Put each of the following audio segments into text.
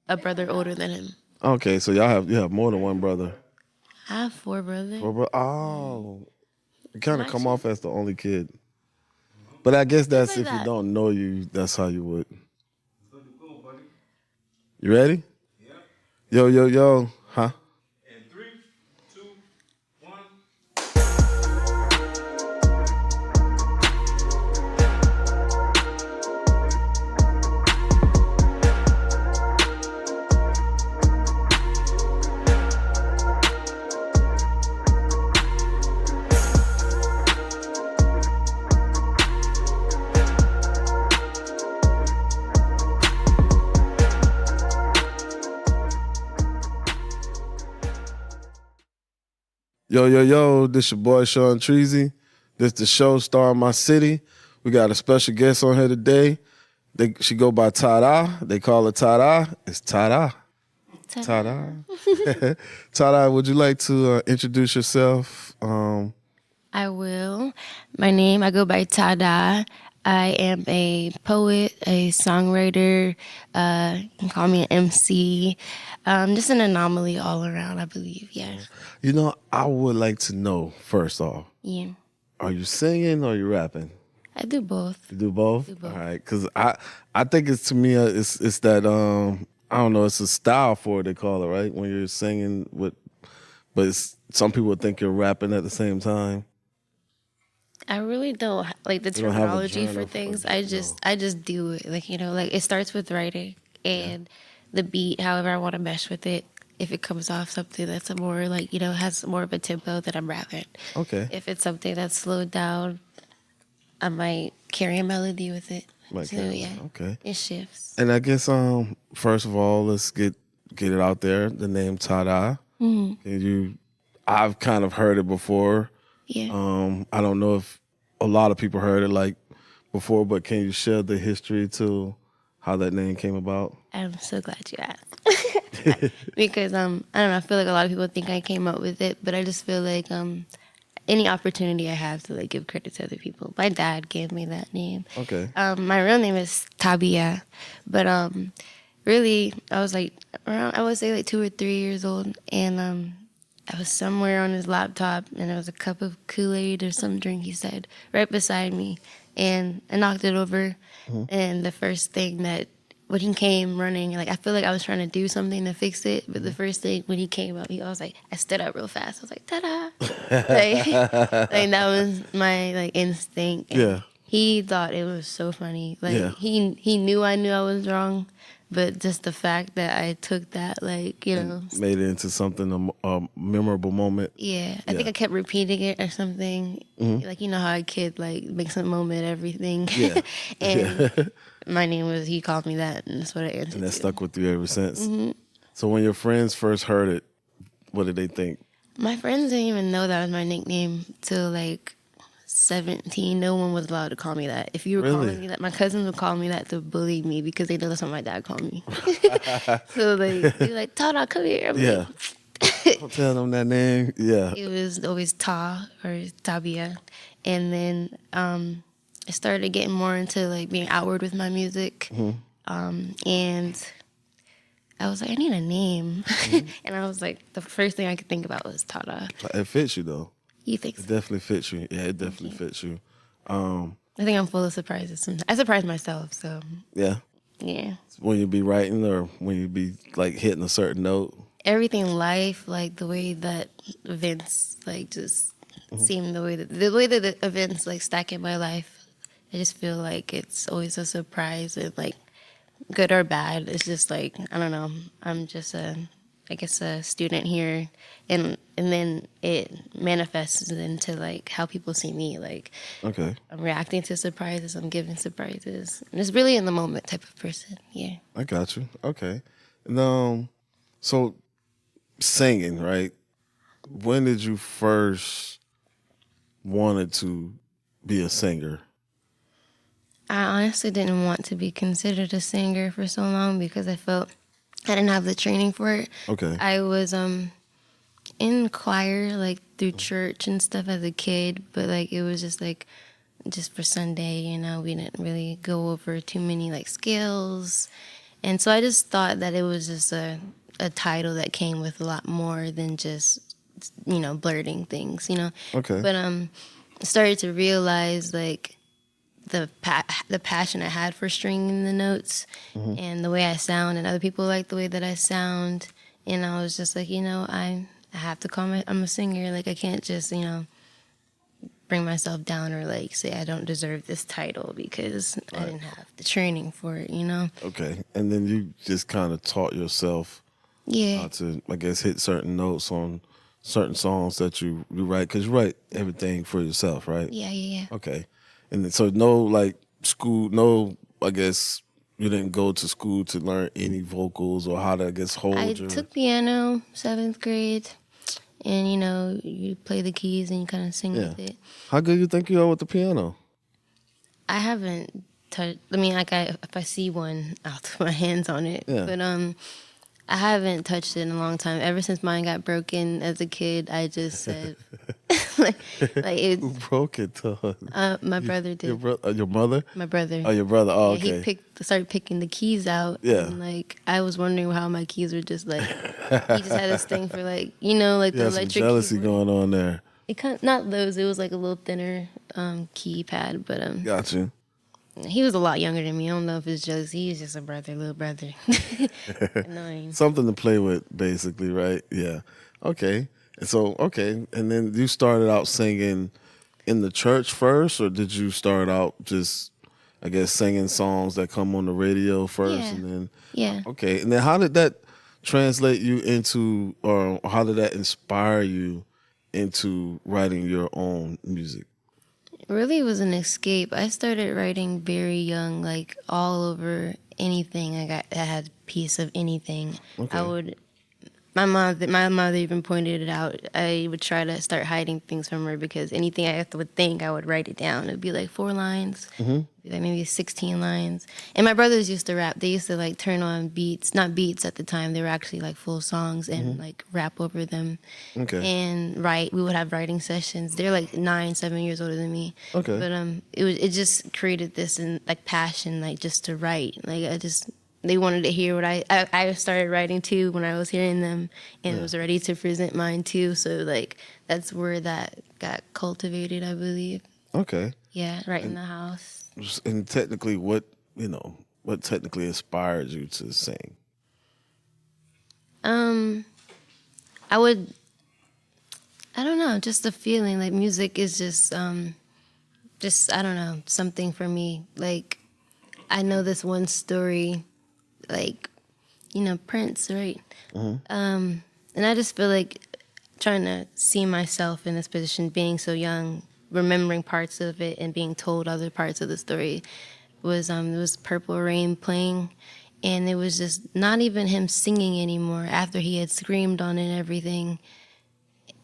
a brother older than him. Okay, so you have more than one brother. I have four brothers. Oh, you kind I'm of come actually off as the only kid. But I guess just that's like if you that. don't know you, that's how you would. You ready? Yo, yo, yo. Huh? Yo, yo, yo. This your boy Sean Treasy. This the show Star in My City. We got a special guest on here today. She go by Tahdah. They call her Tahdah. It's Tahdah. Ta-da. Tahdah. Tahdah, would you like to introduce yourself? I will. My name, I go by Tahdah. I am a poet, a songwriter. You can call me an MC. Just an anomaly all around, I believe. Yeah. You know, I would like to know first off, Yeah. are you singing or you rapping? I do both. You do both. Do All both. right, because I think it's to me it's that I don't know, it's a style for it, they call it, right, when you're singing with, but some people think you're rapping at the same time. I really don't like the You don't have a terminology for genre things. no. I just do it. Like, like it starts with writing and the beat, however I want to mesh with it. If it comes off something that's a more like, has more of a tempo, that I'm rapping. Okay, If it's something that's slowed down, I might carry a melody with it. like So Caramel. yeah, Okay, it shifts. and I guess first of all, let's get it out there. The name Tada. Can you? I've kind of heard it before. Yeah. I don't know if a lot of people heard it like before, but can you share the history to how that name came about? I'm so glad you asked. Because I don't know, I feel like a lot of people think I came up with it, but I just feel like any opportunity I have to like give credit to other people. My dad gave me that name. Okay. My real name is Tabia, but really I was like around, I would say like 2 or 3 years old, and I was somewhere on his laptop, and there was a cup of Kool-Aid or some drink he said right beside me, and I knocked it over, and the first thing that when he came running, like I feel like I was trying to do something to fix it, but the first thing when he came up, I was like, I stood up real fast. I was like, ta-da! Like that was my like instinct, and Yeah. he thought it was so funny. Like Yeah. he knew I was wrong, but just the fact that I took that, like, Made it into something a memorable moment. yeah, I think Yeah. I kept repeating it or something. Like, you know how a kid like makes a moment everything. Yeah. And Yeah. my name was, he called me that, and that's what I And answered that to. stuck with you ever since. So when your friends first heard it, what did they think? My friends didn't even know that was my nickname till like 17. No one was allowed to call me that. If you were calling Really? me that, my cousins would call me that to bully me because they know that's what my dad called me. So they were like, Tada, come here. I'm like, Yeah. Don't tell them that name. Yeah. it was always Ta or Tabia. And then I started getting more into like being outward with my music. And I was like, I need a name. And I was like, the first thing I could think about was Tada. It fits you though. You think It so? definitely fits you. Yeah, it definitely fits you. I think I'm full of surprises. I surprise myself, so Yeah. yeah. When you be writing or when you be like hitting a certain note. Everything in life, like the way that events like just seem, the way that the events like stack in my life, I just feel like it's always a surprise, and like good or bad. It's just like, I don't know. I'm just I guess a student here, and then it manifests into like how people see me. Like Okay. I'm reacting to surprises, I'm giving surprises. And it's really in the moment type of person. Yeah. I got you. Okay. And so singing, right? When did you first wanted to be a singer? I honestly didn't want to be considered a singer for so long because I felt I didn't have the training for it. Okay. I was in choir like through church and stuff as a kid, but like it was just like just for Sunday, we didn't really go over too many like skills. And so I just thought that it was just a title that came with a lot more than just, blurting things, Okay. But started to realize like the passion I had for stringing the notes and the way I sound, and other people like the way that I sound. And I was just like, I have to I'm a singer. Like I can't just, bring myself down or like say I don't deserve this title because I didn't have the training for it. Okay. And then you just kind of taught yourself Yeah. how to, I guess, hit certain notes on certain songs that you write, because you write everything for yourself, right? Yeah. Okay. And then, so no like school, no, I guess you didn't go to school to learn any vocals or how to, I guess, I hold your. took piano 7th grade, and you play the keys and you kind of sing Yeah. with it. How good you think you are with the piano? I haven't touched. I mean, like if I see one, I'll put my hands on it. Yeah. But I haven't touched it in a long time. Ever since mine got broken as a kid, I just said, like it. Who broke it, Todd? My brother Your did. your mother? My brother. Oh, your brother. Oh, Yeah, okay. he started picking the keys out. Yeah. And like I was wondering how my keys were just like. He just had this thing for like like You the had some electric jealousy keyboard. going on there. It not those. It was like a little thinner keypad, but Got you. he was a lot younger than me. I don't know if it's jealousy. He's just a brother, little brother. Annoying. Something to play with, basically, right? Yeah. Okay. And so, okay. And then you started out singing in the church first, or did you start out just, I guess, singing songs that come on the radio first? Yeah. And then, Yeah. okay. And then how did that translate you into, or how did that inspire you into writing your own music? Really, it was an escape. I started writing very young, like all over anything I had a piece of anything. Okay. I would. My mother even pointed it out. I would try to start hiding things from her because anything I would think, I would write it down. It'd be like 4 lines, be like maybe 16 lines. And my brothers used to rap. They used to like turn on beats, not beats at the time. They were actually like full songs and like rap over them. Okay. And write. We would have writing sessions. They're like 9, 7 years older than me. Okay. But it just created this like passion, like just to write. Like they wanted to hear what I started writing too when I was hearing them, and was ready to present mine too. So like that's where that got cultivated, I believe. Okay. Yeah, right in the house. And technically, what technically inspired you to sing? I don't know, just the feeling. Like music is just I don't know, something for me. Like I know this one story, like Prince, right? And I just feel like trying to see myself in this position, being so young, remembering parts of it and being told other parts of the story was it was Purple Rain playing, and it was just not even him singing anymore after he had screamed on it and everything.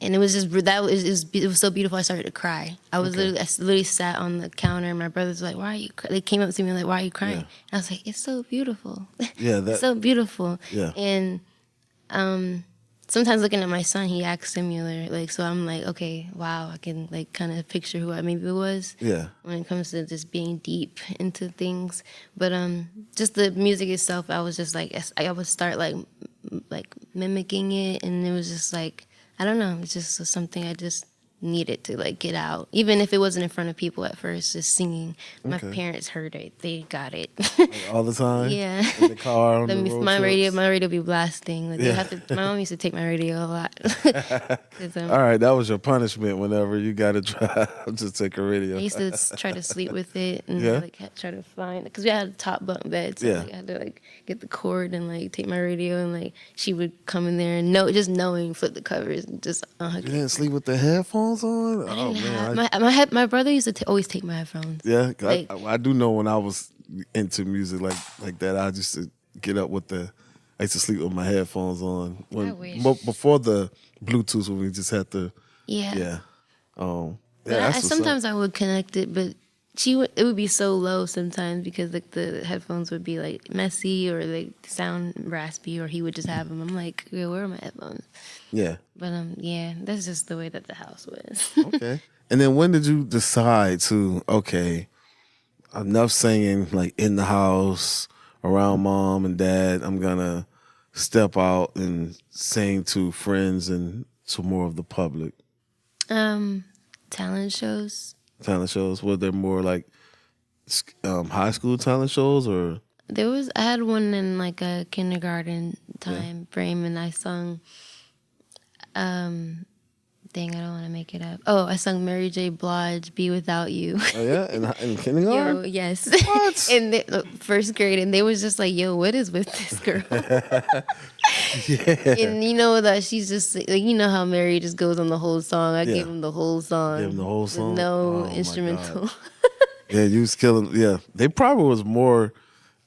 And it was just it was so beautiful. I started to cry. I literally sat on the counter, and my brothers were like, "Why are you?" They came up to me like, "Why are you crying?" Yeah. And I was like, "It's so beautiful." Yeah, It's so beautiful. Yeah. And sometimes looking at my son, he acts similar. Like, so I'm like, okay, wow, I can like kind of picture who I maybe was. Yeah. When it comes to just being deep into things, but just the music itself, I was just like, I would start like mimicking it, and it was just like, I don't know, it's just something I just needed to like get out, even if it wasn't in front of people at first. Just singing, my parents heard it, they got it. Like all the time. Yeah. In the car on the road my trips? radio be blasting. Like, Yeah. my mom used to take my radio a lot. 'Cause, All right, that was your punishment. Whenever you got to try, just take a radio. I used to try to sleep with it and Yeah? like try to find, because we had a top bunk bed, so Yeah. like, I had to like get the cord and like take my radio, and like she would come in there and just knowing, flip the covers and just You didn't sleep with the headphones on? Oh man, my brother used to always take my headphones. yeah. 'Cause like- I do know when I was into music like that, I used to get up with I used to sleep with my headphones on wish. before the Bluetooth, when we just had to. Yeah. Yeah. But that's what's up. sometimes I would connect it, but it would be so low sometimes because like the headphones would be like messy or like sound raspy, or he would just have them. I'm like, yeah, where are my headphones? Yeah. But yeah, that's just the way that the house was. Okay. And then when did you decide to, okay, enough singing like in the house around mom and dad, I'm gonna step out and sing to friends and to more of the public? Um, Talent shows. Talent shows, were there more like high school talent shows or? I had one in like a kindergarten Yeah. time frame, and I sung. Dang, I don't want to make it up. Oh, I sung Mary J. Blige, "Be Without You." Oh yeah, in Yo, kindergarten. yes. What? In the first grade, and they was just like, "Yo, what is with this girl?" Yeah. And you know that she's just like, you know how Mary just goes on the whole song. I Yeah. gave him the whole song, Give them the whole with song. no Oh my instrumental. god. Yeah, you was killing. Yeah, they probably was more.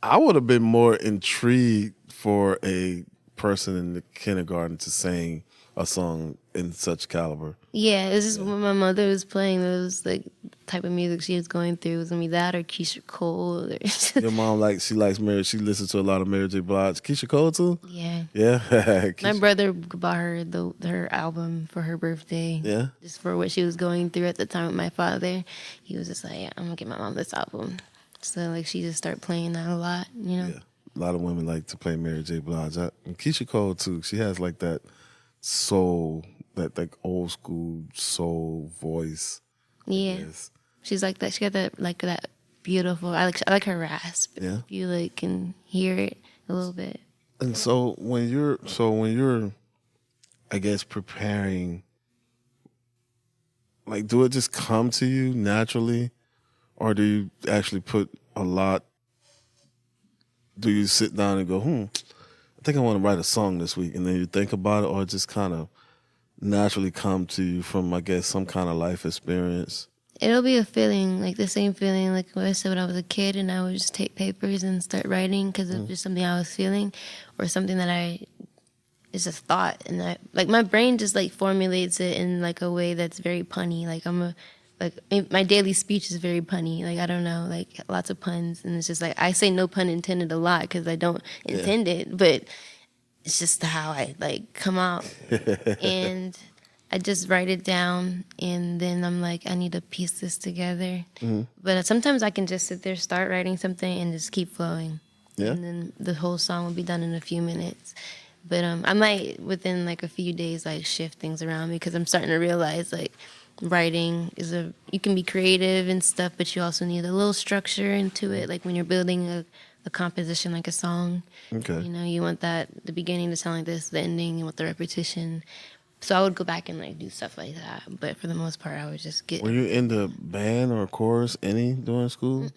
I would have been more intrigued for a person in the kindergarten to sing a song in such caliber. Yeah, it's just Yeah. when my mother was playing those like type of music she was going through, it was gonna be that or Keisha Cole. Or Your mom she likes Mary. She listens to a lot of Mary J. Blige. Keisha Cole too. yeah. Yeah. My Keisha. brother bought her her album for her birthday. Yeah. Just for what she was going through at the time with my father. He was just like, yeah, I'm gonna get my mom this album. So like she just started playing that a lot, you know? Yeah. A lot of women like to play Mary J. Blige. And Keisha Cole too. She has like that soul, that like old school soul voice. Yeah. Yes. She's like that. She got that beautiful. I like her rasp. Yeah. If you like can hear it a little bit. And so when you're I guess preparing, like, do it just come to you naturally, or do you actually put a lot? Do you sit down and go, I think I want to write a song this week, and then you think about it, or it just kind of naturally come to you from, I guess, some kind of life experience? It'll be a feeling, like the same feeling like what I said when I was a kid, and I would just take papers and start writing because of just something I was feeling, or something that it's a thought, and like my brain just like formulates it in like a way that's very punny. My daily speech is very punny. Like I don't know, like lots of puns, and it's just like I say no pun intended a lot because I don't intend it, but it's just how I like come out, and I just write it down, and then I'm like, I need to piece this together. But sometimes I can just sit there, start writing something, and just keep flowing, Yeah. and then the whole song will be done in a few minutes. But I might within like a few days like shift things around because I'm starting to realize like writing you can be creative and stuff, but you also need a little structure into it. Like when you're building a composition like a song, Okay. you know, you want the beginning to sound like this, the ending, you want the repetition. So I would go back and like do stuff like that. But for the most part, I would just get. Were you in the band or chorus during school?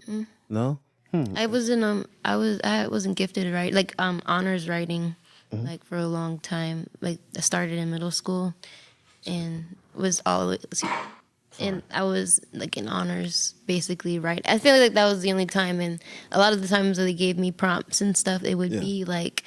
No. I wasn't gifted at writing, like honors writing, like for a long time. Like I started in middle school, and was all, and I was like in honors basically, right? I feel like that was the only time, and a lot of the times that they gave me prompts and stuff, it would Yeah. be like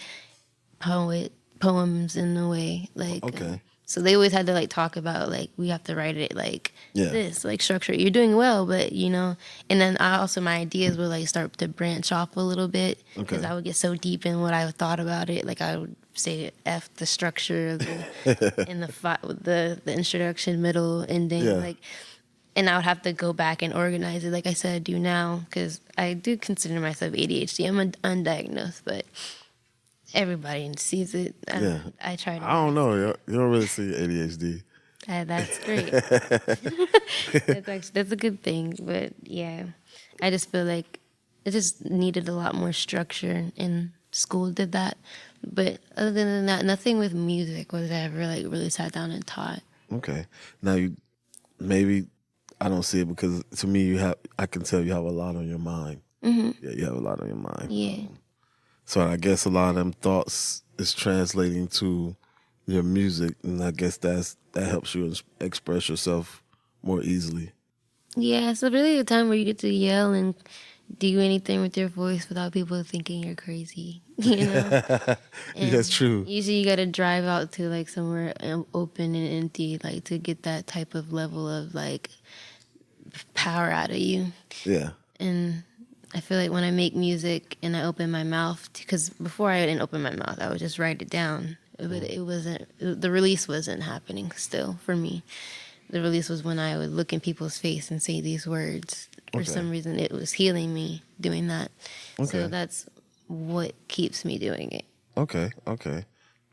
poems in a way, like Okay. so they always had to like talk about like we have to write it like Yeah. this, like structure. You're doing well, but you know. And then my ideas would like start to branch off a little bit because Okay. I would get so deep in what I thought about it. Like I would say F the structure of the and the introduction, middle, ending, Yeah. like. And I would have to go back and organize it, like I said, I do now, because I do consider myself ADHD. I'm undiagnosed, but everybody sees it. Yeah. I try to. I don't know. You don't really see ADHD. That's great. That's a good thing. But yeah, I just feel like it just needed a lot more structure, and school did that. But other than that, nothing with music was ever like really sat down and taught. Okay. Now maybe I don't see it because to me I can tell you have a lot on your mind. Yeah, you have a lot on your mind. Yeah. So I guess a lot of them thoughts is translating to your music, and I guess that helps you express yourself more easily. Yeah, it's really a time where you get to yell and do anything with your voice without people thinking you're crazy, you know? That's true. Usually you got to drive out to like somewhere open and empty, like to get that type of level of like power out of you. Yeah. And I feel like when I make music and I open my mouth, because before I didn't open my mouth, I would just write it down. But the release wasn't happening still for me. The release was when I would look in people's face and say these words. For Okay. some reason, it was healing me doing that. Okay. So that's what keeps me doing it. Okay, okay,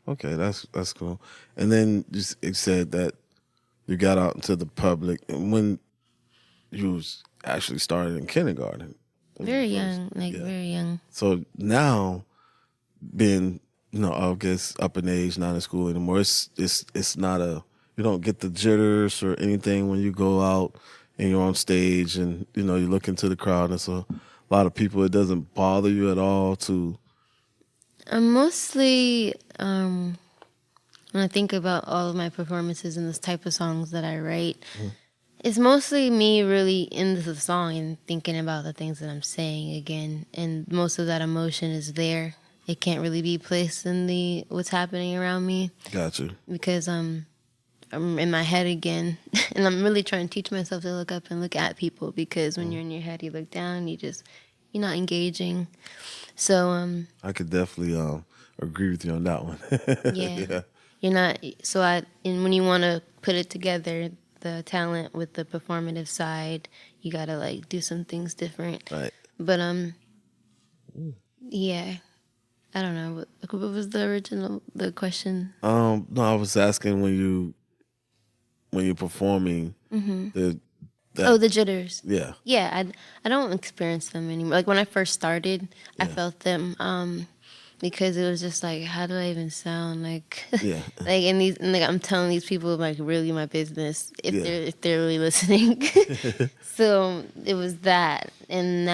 okay. That's cool. And then it said that you got out into the public, and when you was actually started in kindergarten. When you Very first- young, like yeah. very young. So now, being I guess up in age, not in school anymore. It's not a you don't get the jitters or anything when you go out and you're on stage and you look into the crowd. And so a lot of people. It doesn't bother you at all to. I'm mostly when I think about all of my performances and this type of songs that I write, it's mostly me really into the song and thinking about the things that I'm saying again. And most of that emotion is there. It can't really be placed in the what's happening around me Got you. because I'm in my head again. And I'm really trying to teach myself to look up and look at people because when you're in your head, you look down, you're not engaging. So I could definitely agree with you on that one. yeah. Yeah. You're not and when you want to put it together, the talent with the performative side, you got to like do some things different. Right. But yeah. I don't know what was the question. No, I was asking when you're performing the Oh, the jitters. yeah. Yeah, I don't experience them anymore. Like when I first started, I felt them because it was just like, how do I even sound like Yeah. like like I'm telling these people like really my business if Yeah. they're really listening. So it was that, and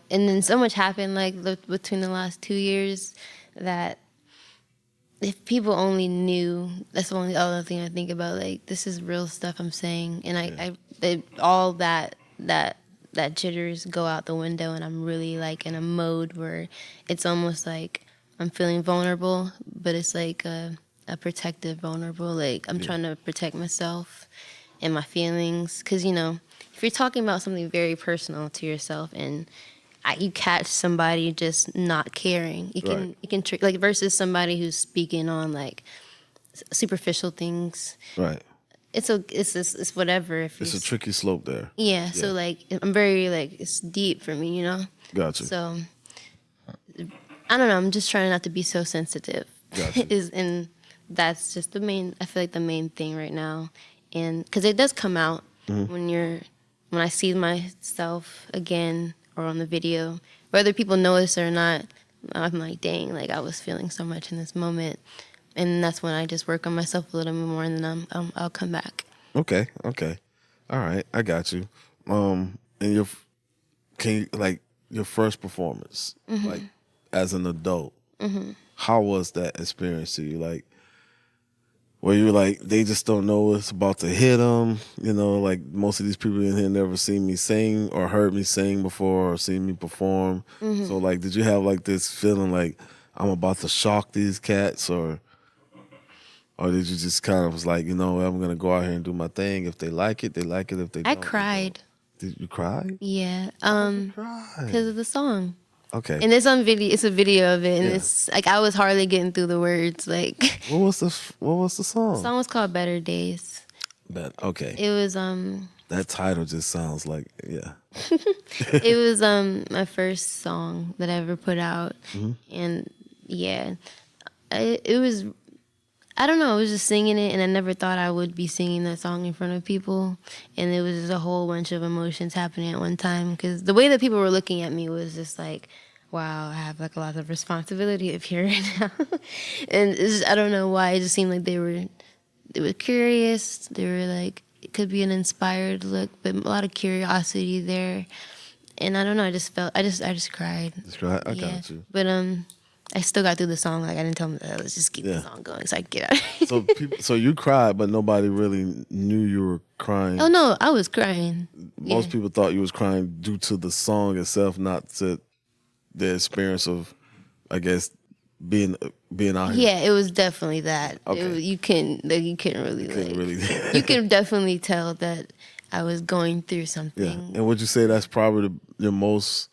then so much happened like between the last 2 years that if people only knew, that's the only other thing I think about. Like this is real stuff I'm saying, and all that jitters go out the window, and I'm really like in a mode where it's almost like I'm feeling vulnerable, but it's like a protective vulnerable. Like I'm trying to protect myself and my feelings, because if you're talking about something very personal to yourself and you catch somebody just not caring. Right. You can trick like versus somebody who's speaking on like superficial things. Right. It's whatever. If It's a you tricky slope there. yeah, so like I'm very like it's deep for me. Got you. So I don't know. I'm just trying not to be so sensitive. Gotcha. And that's just the main. I feel like the main thing right now, and because it does come out when I see myself again or on the video, whether people notice it or not. I'm like, dang, like I was feeling so much in this moment, and that's when I just work on myself a little bit more, and then I'll come back. Okay. Okay. All right. I got you. And like your first performance, like as an adult, how was that experience to you? Like, where you're like, they just don't know what's about to hit them. Like most of these people in here never seen me sing or heard me sing before or seen me perform. So like, did you have like this feeling like I'm about to shock these cats, or did you just kind of was like, I'm gonna go out here and do my thing. If they like it, they like it. If they I don't, they cried. don't. Did you cry? Yeah, Cry. because of the song. Okay. And it's on video. It's a video of it, and Yeah. it's like I was hardly getting through the words. Like What was the the song? song was called "Better Days." Okay. It was That title just sounds like it was my first song that I ever put out, and yeah, it was. I don't know. I was just singing it, and I never thought I would be singing that song in front of people. And it was just a whole bunch of emotions happening at one time. Because the way that people were looking at me was just like, wow, I have like a lot of responsibility up here right now. And I don't know why. It just seemed like they were curious. They were like, it could be an inspired look, but a lot of curiosity there. And I don't know. I just cried. Just cry. I Yeah. got you. But I still got through the song. Like I didn't tell them, let's just keep the song going so I can get out. So you cried, but nobody really knew you were crying. Oh no, I was crying. Most people thought you was crying due to the song itself, not to the experience of, I guess, being out here. Yeah, it was definitely that. Okay. You couldn't really Couldn't really. you can definitely tell that I was going through Yeah. something. And would you say that's probably your most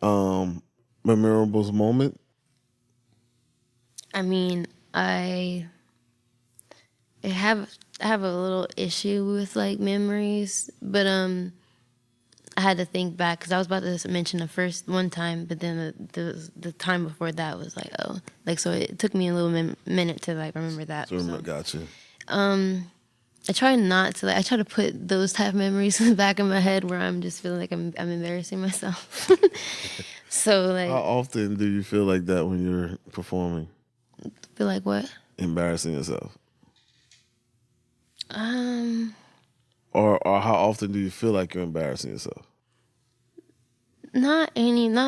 memorable moment? I mean, I have a little issue with like memories, but I had to think back because I was about to mention the first one time, but then the time before that was like, oh, like, so it took me a little minute to like remember that. So So got you. I try not to, like, I try to put those type of memories in the back of my head where I'm just feeling like I'm embarrassing myself. So like, How often do you feel like that when you're performing? feel like what? Embarrassing yourself? Um, Or how often do you feel like you're embarrassing yourself? not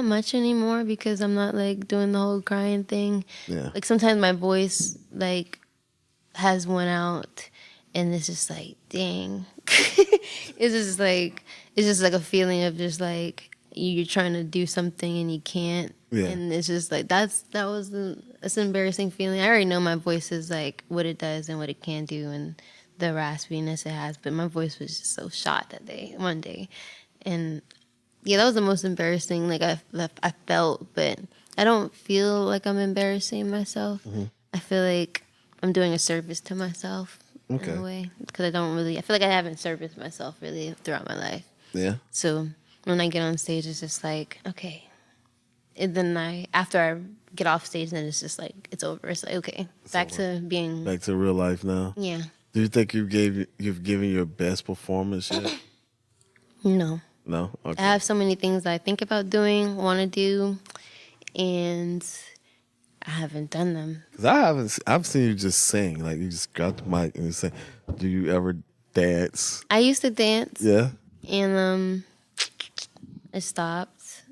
much anymore because I'm not like doing the whole crying thing. Yeah. Like sometimes my voice like has went out and it's just like, dang. It's just like a feeling of just like you're trying to do something and you can't. Yeah. And it's just like it's an embarrassing feeling. I already know my voice is like what it does and what it can do and the raspiness it has, but my voice was just so shot one day. And yeah, that was the most embarrassing like I felt, but I don't feel like I'm embarrassing myself. I feel like I'm doing a service to myself in Okay. a way because I feel like I haven't serviced myself really throughout my life. Yeah. So when I get on stage, it's just like, okay. And then after I get off stage, then it's just like, it's over. It's like, okay, back over. to being, Back to real life now. yeah, Do you think you've given your best performance yet? no. No. I Okay. have so many things that I think about doing, want to do, and I haven't done them. Cause I've seen you just sing. Like you just grab the mic and you sing. Do you ever dance? I used to dance, Yeah. and I stopped.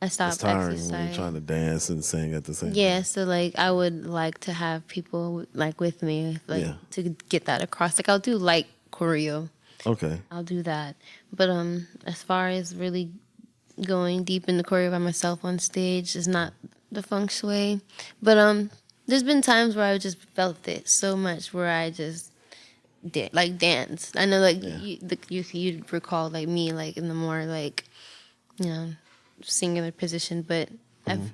I It's stopped tiring when you're exercise. trying to dance and sing at the same Yeah, time. so like I would like to have people like with me, like Yeah. to get that across. Like I'll do like choreo, Okay. I'll do that. But as far as really going deep in the choreo by myself on stage is not the feng shui. But there's been times where I just felt it so much where I just did like dance. I know like Yeah. you'd recall like me like in the more like you know singular position, but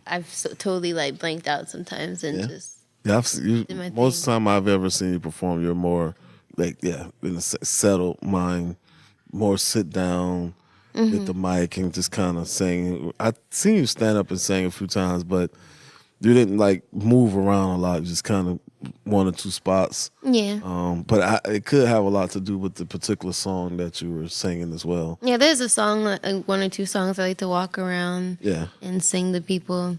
I've totally like blanked out sometimes and Yeah. just Yeah. I've seen you, did my most of thing. the time I've ever seen you perform, you're more like in a settled mind, more sit down at the mic and just kind of sing. I've seen you stand up and sing a few times, but you didn't like move around a lot. You just kind of one or two spots. Yeah. But it could have a lot to do with the particular song that you were singing as well. Yeah, there's a song, like one or two songs I like to walk around Yeah. and sing to people.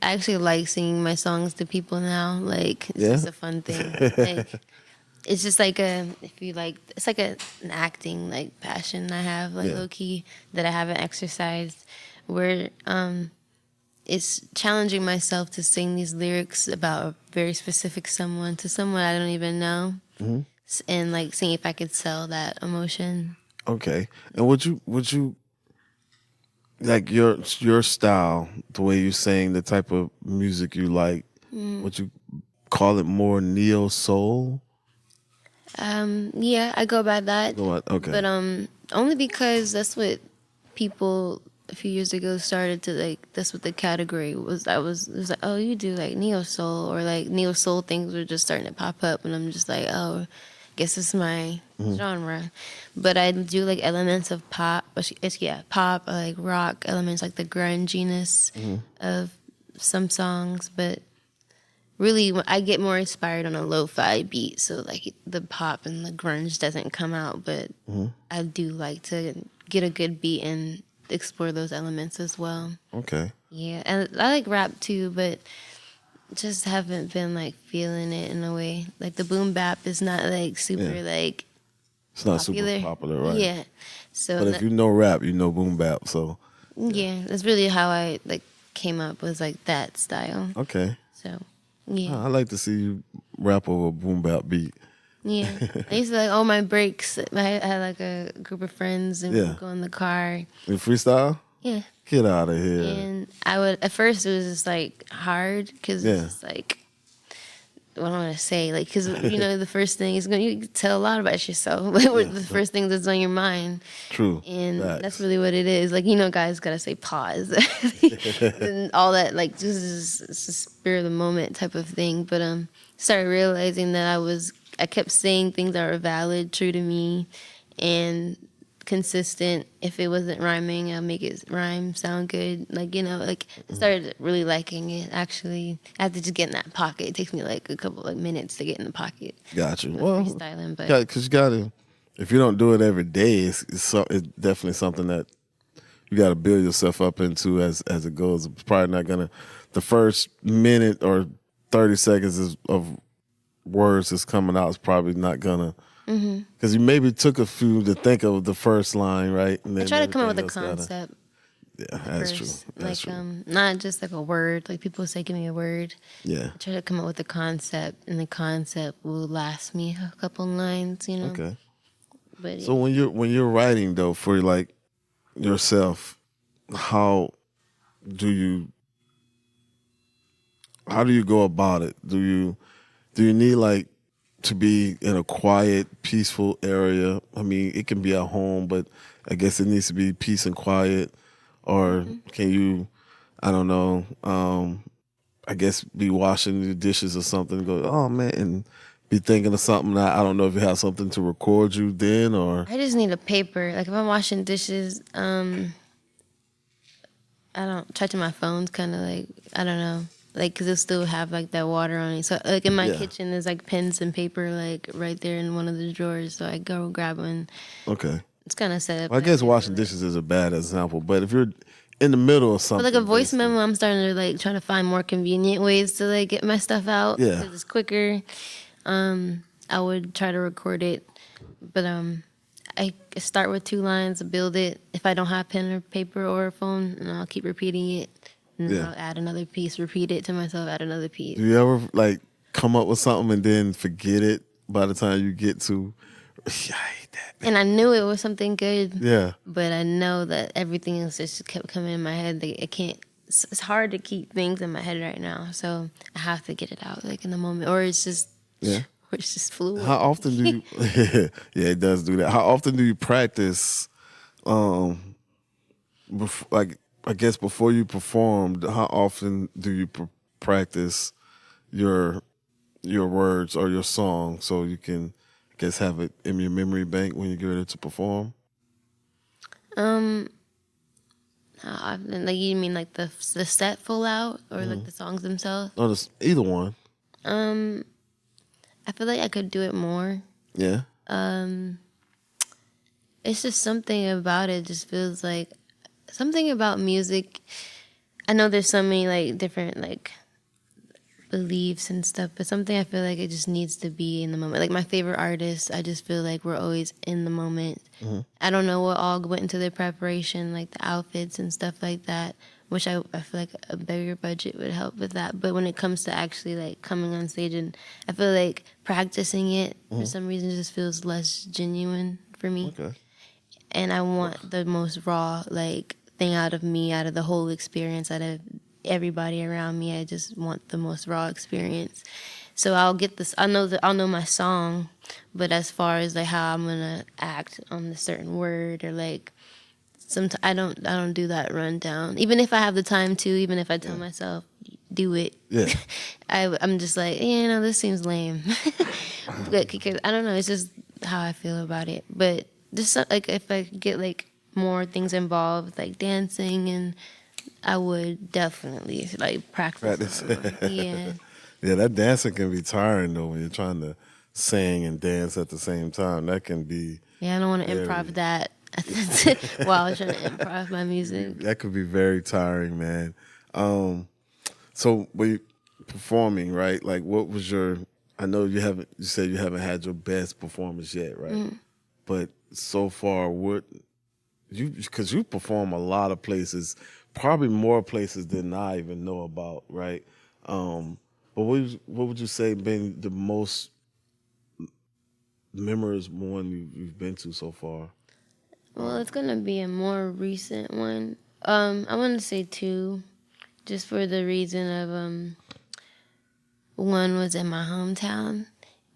I actually like singing my songs to people now. Like it's Yeah? just a fun thing. Like it's just like it's like an acting like passion I have, like Yeah. low key that I haven't exercised. Where it's challenging myself to sing these lyrics about a very specific someone to someone I don't even know, and like seeing if I could sell that emotion. Okay. And would you like your style, the way you sing, the type of music you like, would you call it more neo soul? Yeah, I go by that. Okay. But only because that's what people a few years ago started to like. That's what the category was. It was like, oh, you do like neo soul or like neo soul things were just starting to pop up, and I'm just like, oh, guess it's my genre. But I do like elements of pop. It's pop, I like rock elements, like the grunginess of some songs, but really I get more inspired on a lo-fi beat, so like the pop and the grunge doesn't come out, but I do like to get a good beat and explore those elements as well. Okay. Yeah, and I like rap too, but just haven't been like feeling it in a way. Like the boom bap is not like super Yeah. like It's not popular. super popular, right? Yeah. So But if you know rap, you know boom bap. So yeah, that's really how I like came up was like that style. okay. So yeah. I like to see you rap over a boom bap beat. Yeah, I used to like all my breaks. I had like a group of friends, and Yeah. we'd go in the car. You freestyle? Yeah, Get out of here. and I would at first it was just like hard because Yeah. it's just like what I want to say, like because the first thing is you can tell a lot about yourself. Like the first thing that's on your mind, True. and Facts. that's really what it is. Like guys gotta say pause, and all that. Like just it's a spirit of the moment type of thing. But started realizing that I kept saying things that were valid, true to me, and consistent. If it wasn't rhyming, I'll make it rhyme, sound good. Like, like I started really liking it. Actually, I have to just get in that pocket. It takes me like a couple like minutes to get in the pocket. Got you. Not Well, freestyling, but yeah, because you got to. If you don't do it every day, it's definitely something that you got to build yourself up into as it goes. It's probably not gonna. The first minute or 30 seconds of words that's coming out is probably not gonna. Because you maybe took a few to think of the first line, right? And I then try to come up with a everything else concept yeah, that's true. first. That's Like true. not just like a word. Like people say, give me a word. Yeah. I try to come up with a concept, and the concept will last me a couple lines. Okay. But So yeah. when you're writing though for like yourself, how do you how do you go about it? Do you need like to be in a quiet, peaceful area? I mean, it can be at home, but I guess it needs to be peace and quiet. Or can you, I don't know, I guess be washing the dishes or something, and go, oh man, and be thinking of something that I don't know if you have something to record you then or I just need a paper. Like if I'm washing dishes, I don't touching my phone's kind of like I don't know, like because it'll still have like that water on it. So like in my yeah. kitchen, there's like pens and paper like right there in one of the drawers. So I go grab one. Okay. It's kind of set up. Well, I that guess way, washing like- dishes is a bad example, but if you're in the middle of But like a something, voice basically, memo, I'm starting to like trying to find more convenient ways to like get my stuff out Yeah. because it's quicker. I would try to record it, but I start with 2 lines, build it. If I don't have pen or paper or a phone, and I'll keep repeating it. And then Yeah. I'll add another piece, repeat it to myself, add another piece. do you ever like come up with something and then forget it by the time you get to? I hate that. And I knew it was something good, Yeah. but I know that everything else just kept coming in my head. Like, I can't. It's hard to keep things in my head right now, so I have to get it out like in the moment, or it's just, Yeah. or it's just fluid. How often do you? Yeah, it does do that. How often do you practice? Like I guess before you perform, how often do you practice your words or your song so you can, I guess, have it in your memory bank when you get ready to perform? How often? Like you mean like the set full out, or like the songs themselves? No, just either one. I feel like I could do it more. Yeah. It's just something about it. Just feels like something about music. I know there's so many like different like beliefs and stuff, but something I feel like it just needs to be in the moment. Like my favorite artists, I just feel like we're always in the moment. I don't know what all went into their preparation, like the outfits and stuff like that, which I feel like a bigger budget would help with that. But when it comes to actually like coming on stage, and I feel like practicing it for some reason just feels less genuine for me. Okay. And I want the most raw like thing out of me, out of the whole experience, out of everybody around me. I just want the most raw experience. So I'll get this. I'll know my song, but as far as like how I'm gonna act on a certain word or like, sometimes I don't do that rundown. Even if I have the time to, even if I tell myself do it, Yeah. I'm just like this seems lame. Because I don't know. It's just how I feel about it. But just like if I could get like more things involved, like dancing, and I would definitely like practice. Practice. More. Yeah. Yeah, that dancing can be tiring though when you're trying to sing and dance at the same time. That can be Yeah, I don't want to very, improv that while I was trying to improv my music. that could be very tiring, man. So when you performing, right? Like, what was your? I know you said you haven't had your best performance yet, right? But so far, because you perform a lot of places, probably more places than I even know about, right? But what would you say been the most memorable one you've been to so far? Well, it's gonna be a more recent one. I want to say 2, just for the reason of one was in my hometown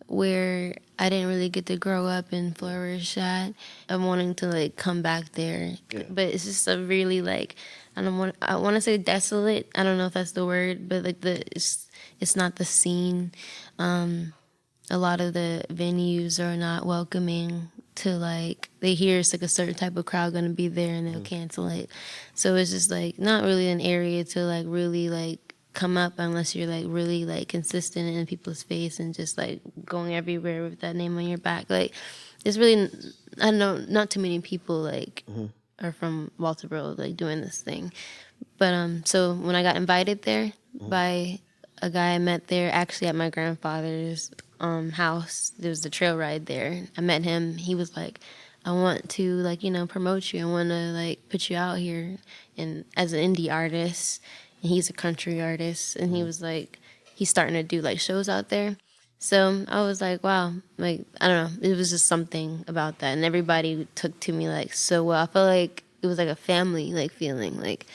where I didn't really get to grow up and flourish at. I'm wanting to like come back there, Yeah. but it's just a really like I want to say desolate. I don't know if that's the word, but like it's not the scene. A lot of the venues are not welcoming to like they hear it's like a certain type of crowd gonna be there and they'll cancel it. So it's just like not really an area to like really like come up unless you're like really like consistent in people's face and just like going everywhere with that name on your back. Like it's really I don't know, not too many people like are from Walterboro like doing this thing. But so when I got invited there by a guy I met there, actually at my grandfather's house, there was a trail ride there. I met him. He was like, "I want to like promote you. I want to like put you out here and as an indie artist." And he's a country artist, and he was like, he's starting to do like shows out there. So I was like, wow, like I don't know, it was just something about that, and everybody took to me like so well. I felt like it was like a family like feeling like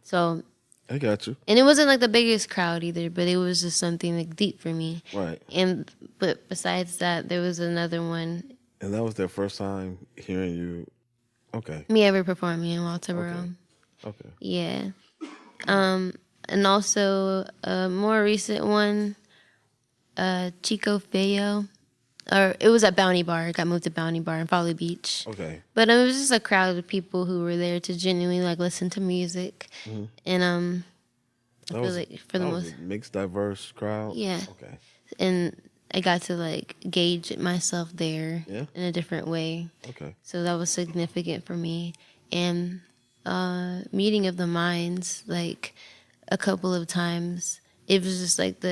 so. I got you. And it wasn't like the biggest crowd either, but it was just something like deep for me. Right. And but besides that, there was another one. And that was their first time hearing you. Okay. Me ever performing in Walterboro. Okay. Yeah. And also a more recent one, Chico Feo. Or it was at Bounty Bar. It got moved to Bounty Bar in Folly Beach. Okay. But it was just a crowd of people who were there to genuinely like listen to music. And I feel like for the that most was a mixed, diverse crowd. Yeah. Okay. And I got to like gauge myself there Yeah. in a different way. Okay. So that was significant for me. And meeting of the minds, like a couple of times. It was just like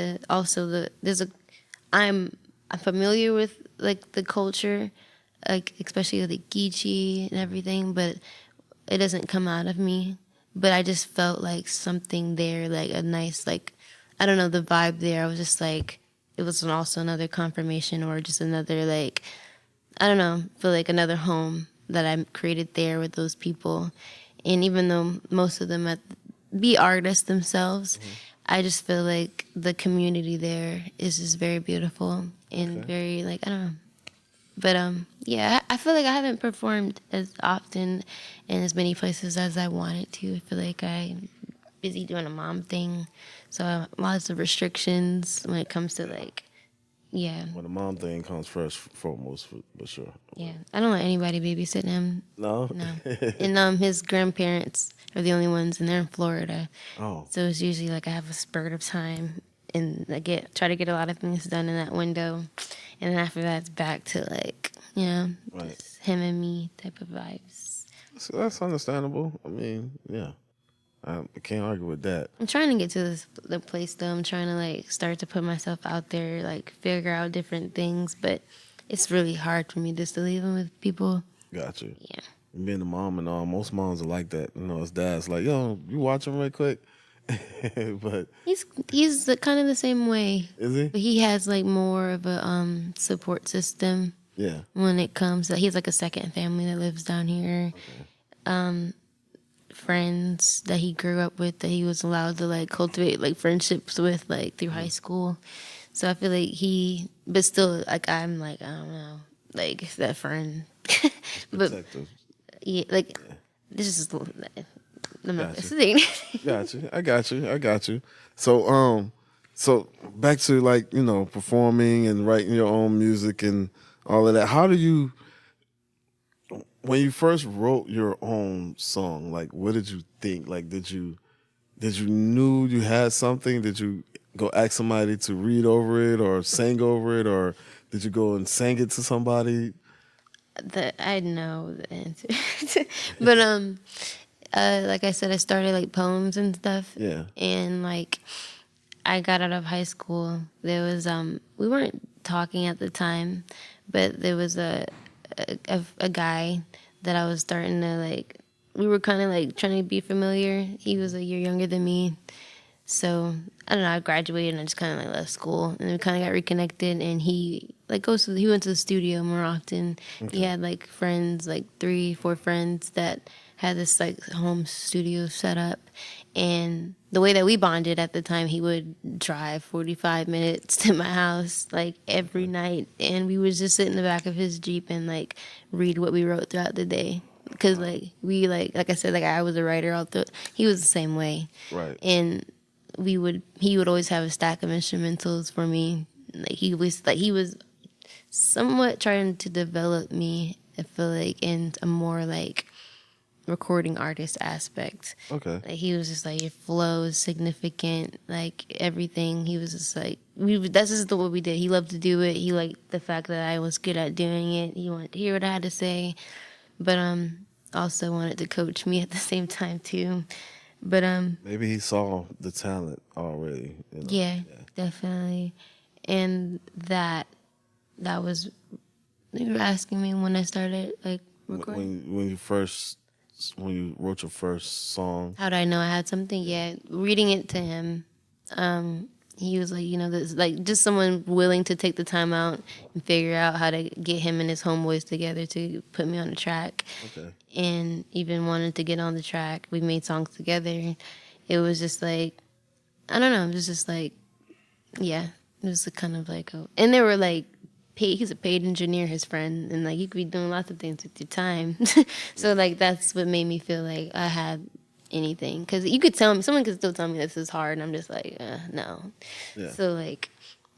I'm familiar with like the culture, like especially the Geechee and everything, but it doesn't come out of me. But I just felt like something there, like a nice, like I don't know, the vibe there. I was just like, it was also another confirmation or just another like I don't know, feel like another home that I created there with those people. And even though most of them be artists themselves, I just feel like the community there is just very beautiful and very like I don't know. But yeah, I feel like I haven't performed as often in as many places as I wanted to. I feel like I'm busy doing a mom thing, so lots of restrictions when it comes to like yeah. When the mom thing comes first, foremost, for sure. Yeah, I don't let anybody babysit him. No. No, and his grandparents are the only ones, and they're in Florida. Oh. So it's usually like I have a spurt of time, and I try to get a lot of things done in that window, and then after that it's back to like Right. just him and me type of vibes. So that's understandable. I mean, yeah. I can't argue with that. I'm trying to get to the place though. I'm trying to like start to put myself out there, like figure out different things, but it's really hard for me just to leave them with people. Got you. Yeah. Being a mom and all, most moms are like that. You know, as dads, like, yo, you watch him right quick. But He's kind of the same way. is he? But he has like more of a support system Yeah. when it comes to, he's like a second family that lives down here. Friends that he grew up with that he was allowed to like cultivate like friendships with like through high school. So I feel like but still like I'm like I don't know, like that friend. But Protective. yeah, like this is the Gotcha. thing. Got you. I got you. So back to like, performing and writing your own music and all of that. How do you, when you first wrote your own song, like what did you think? Like did you knew you had something? Did you go ask somebody to read over it or sing over it, or did you go and sing it to somebody? I know the answer, but like I said, I started like poems and stuff. Yeah. And like I got out of high school. There was we weren't talking at the time, but there was a guy that I was starting to like. We were kind of like trying to be familiar. He was a year younger than me, so I don't know. I graduated and I just kind of like left school, and we kind of got reconnected. And he like he went to the studio more often. Okay. He had like friends, like 3-4 friends that had this like home studio set up. And the way that we bonded at the time, he would drive 45 minutes to my house like every night, and we would just sit in the back of his Jeep and like read what we wrote throughout the day. Because like we like I said, like I was a writer. He was the same way. Right. And he would always have a stack of instrumentals for me. Like he was somewhat trying to develop me I feel like in a more like recording artist aspect. Okay. Like he was just like your flow is significant, like everything. He was just like that's just what we did. He loved to do it. He liked the fact that I was good at doing it. He wanted to hear what I had to say, but also wanted to coach me at the same time too. But Maybe he saw the talent already. You know. yeah, definitely. And that was you were asking me when I started like recording. When you wrote your first song. How did I know I had something? Yeah, reading it to him. He was like, this like just someone willing to take the time out and figure out how to get him and his homeboys together to put me on the track. Okay. And even wanted to get on the track. We made songs together. It was just like I don't know. It was just like yeah. It was a kind of like and they were like he's a paid engineer, his friend, and like you could be doing lots of things with your time. So like that's what made me feel like I had anything because you could tell me someone could still tell me this is hard, and I'm just like no. Yeah. So like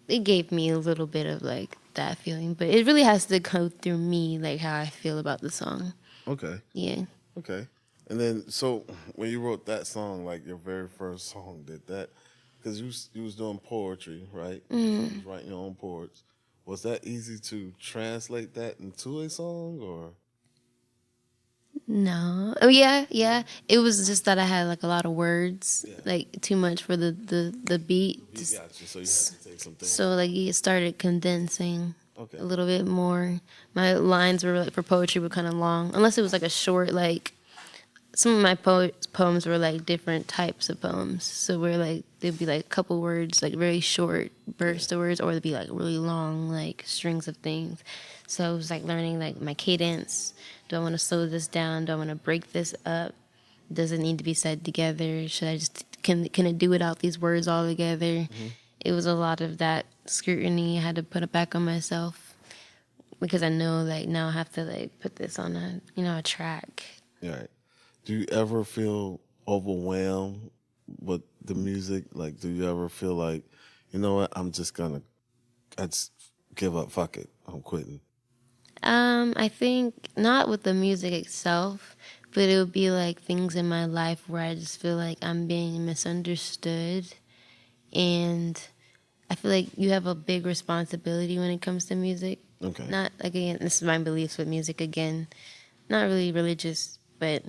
it gave me a little bit of like that feeling, but it really has to go through me like how I feel about the song. Okay. Yeah. Okay. And then, so when you wrote that song, like your very first song, did that because you was doing poetry, right? You was writing your own poets. Was that easy to translate that into a song, or? No. Oh yeah, yeah. It was just that I had like a lot of words, Yeah. like too much for the beat. You got you. So you had to take some things. So like it started condensing Okay. a little bit more. My lines were like for poetry were kind of long, unless it was like a short like. Some of my poems were like different types of poems. So we're like there'd be like a couple words, like very short bursts of words, or it'd be like really long like strings of things. So it was like learning like my cadence. Do I want to slow this down? Do I want to break this up? Does it need to be said together? Should I just can it do without these words all together? It was a lot of that scrutiny I had to put it back on myself because I know like now I have to like put this on a track. Right. Do you ever feel overwhelmed with the music? Like, do you ever feel like, you know what, I just give up, fuck it, I'm quitting? I think not with the music itself, but it would be like things in my life where I just feel like I'm being misunderstood. And I feel like you have a big responsibility when it comes to music. Okay. Not, again, this is my beliefs with music again. Not really religious, but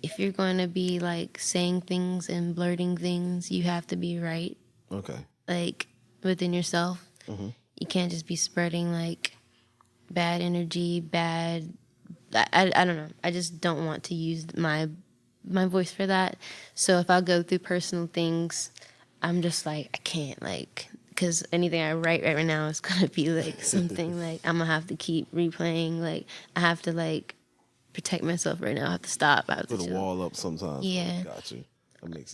if you're going to be like saying things and blurting things, you have to be right, Okay. like within yourself. You can't just be spreading like bad energy, bad. I don't know. I just don't want to use my voice for that. So if I go through personal things, I'm just like I can't like because anything I write right now is gonna be like something like I'm gonna have to keep replaying. Like I have to like protect myself right now. I have to stop. I have to Put a chill. wall up sometimes. Yeah. Got you.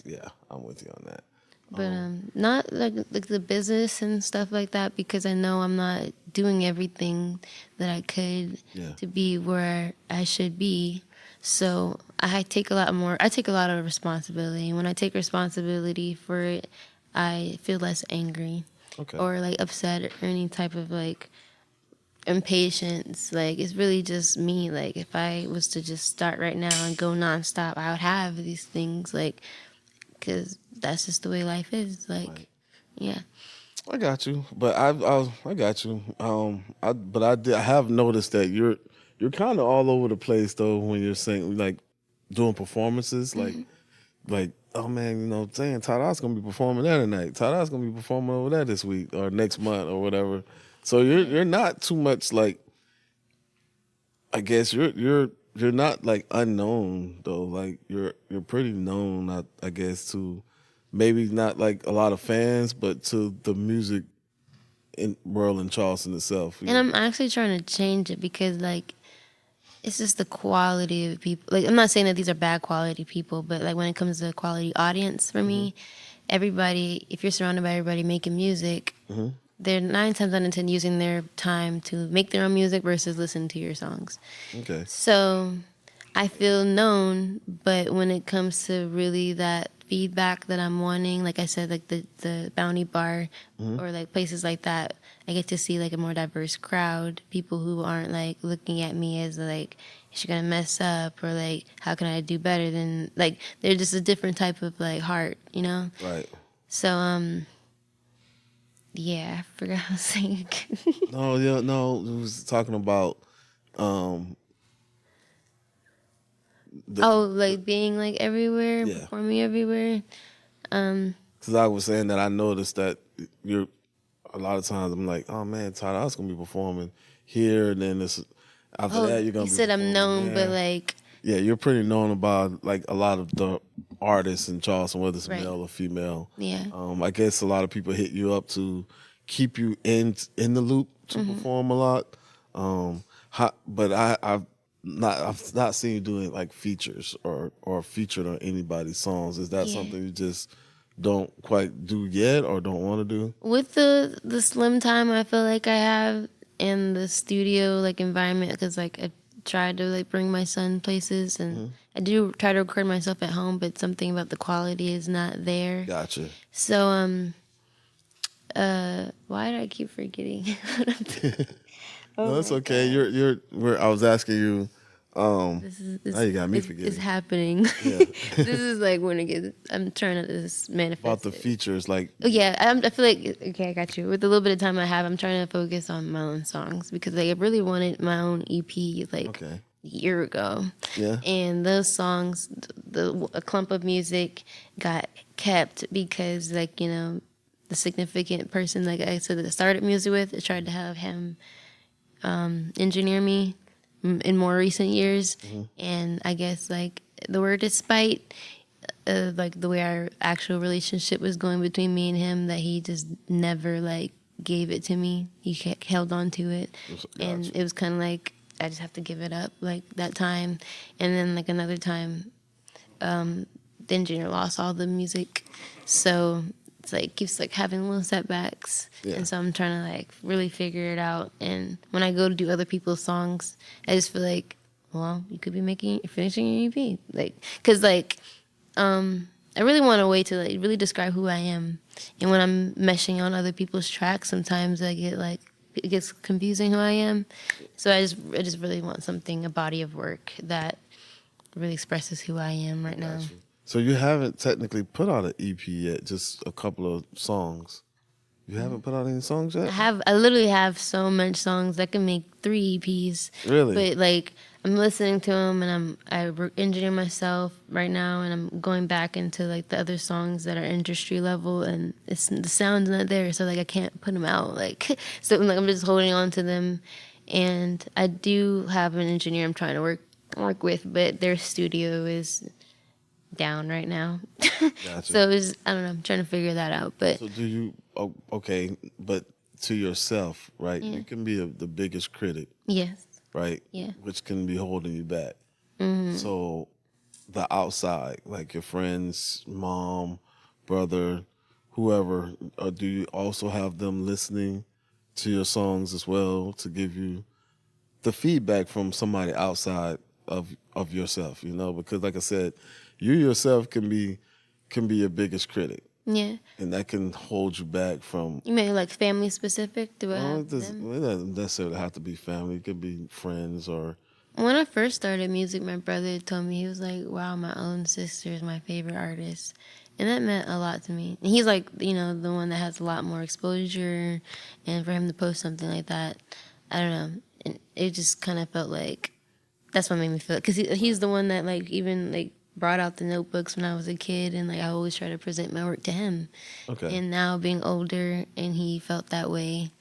Yeah, I'm with you on that. But not like the business and stuff like that because I know I'm not doing everything that I could Yeah. to be where I should be. So I take a lot more. I take a lot of responsibility. And when I take responsibility for it, I feel less angry Okay. or like upset or any type of like impatience. Like it's really just me. Like if I was to just start right now and go nonstop, I would have these things like because that's just the way life is. Like, Right. yeah. I got you, but I got you. I have noticed that you're kind of all over the place though when you're saying like doing performances, like oh man, saying Tahdah's gonna be performing there tonight. Tahdah's gonna be performing over there this week or next month or whatever. So you're not too much like. I guess you're not like unknown though. Like you're pretty known. I guess to maybe not like a lot of fans, but to the music in world in Charleston itself. And I'm actually trying to change it because, like, it's just the quality of people. Like, I'm not saying that these are bad quality people, but, like, when it comes to quality audience for me, everybody, if you're surrounded by everybody making music, they're 9 times out of 10 using their time to make their own music versus listen to your songs. Okay. So I feel known, but when it comes to really that feedback that I'm wanting, like I said, like the Bounty Bar or like places like that, I get to see like a more diverse crowd, people who aren't like looking at me as like, is she gonna mess up or like, how can I do better than like, they're just a different type of like heart, you know? Right. So, yeah, I forgot what I was saying. No, yeah, no. We was talking about um the, Oh, like being like everywhere, yeah. performing everywhere. Because I was saying that I noticed that you're a lot of times I'm like, oh man, Todd, I was gonna be performing here, and then this after Oh, that you're you gonna be said I'm performing known, but there. like, Yeah, you're pretty known about like a lot of the artists in Charleston, whether it's right. male or female. Yeah. I guess a lot of people hit you up to keep you in the loop to perform a lot. But I've not seen you doing like features or featured on anybody's songs. Is that Yeah. something you just don't quite do yet or don't want to do? With the slim time I feel like I have in the studio like environment, because like I try to like bring my son places, and I do try to record myself at home, but something about the quality is not there. Gotcha. So why do I keep forgetting? No, Oh that's my okay. god. I was asking you. This is Now you got me it's forgetting. happening. Yeah. This is like when it gets. I'm trying to just About manifest the it. features, like Oh yeah, I feel like okay, I got you. With the little bit of time I have, I'm trying to focus on my own songs because like, I really wanted my own EP like okay, a year ago, yeah, and those songs, a clump of music, got kept because like the significant person like I said that I started music with, I tried to have him engineer me in more recent years, and I guess like the word is spite. Like the way our actual relationship was going between me and him, that he just never like gave it to me. He held on to it, and gotcha. it was kind of like I just have to give it up like that time, and then like another time, the engineer lost all the music, so it's like keeps like having little setbacks, Yeah, and so I'm trying to like really figure it out. And when I go to do other people's songs, I just feel like, well, you could be finishing your EP, like because like I really want a way to like really describe who I am. And when I'm meshing on other people's tracks, sometimes I get like it gets confusing who I am. So I just really want something, a body of work that really expresses who I am right now. gotcha. So you haven't technically put out an EP yet, just a couple of songs. You haven't put out any songs yet? I literally have so much songs that can make 3 EPs. Really? But like I'm listening to them, and engineer myself right now, and I'm going back into like the other songs that are industry level, and the sound's not there, so like I can't put them out. Like so like I'm just holding on to them, and I do have an engineer I'm trying to work with, but their studio is down right now. Gotcha. So I don't know. I'm trying to figure that out, but So do you? Oh, okay, but to yourself, right? yeah. You can be the biggest critic, Yes. right? Yeah. Which can be holding you back. So the outside, like your friends, mom, brother, whoever, do you also have them listening to your songs as well to give you the feedback from somebody outside of yourself? You know, because like I said, you yourself can be your biggest critic, Yeah. and that can hold you back from. You mean like family specific? Do I Well, have them? it doesn't necessarily have to be family. It could be friends or. When I first started music, my brother told me, he was like, "Wow, my own sister is my favorite artist," and that meant a lot to me. And he's like, the one that has a lot more exposure, and for him to post something like that, I don't know, and it just kind of felt like that's what made me feel, because he's the one that like even like brought out the notebooks when I was a kid, and like I always try to present my work to him. Okay. And now being older, and he felt that way.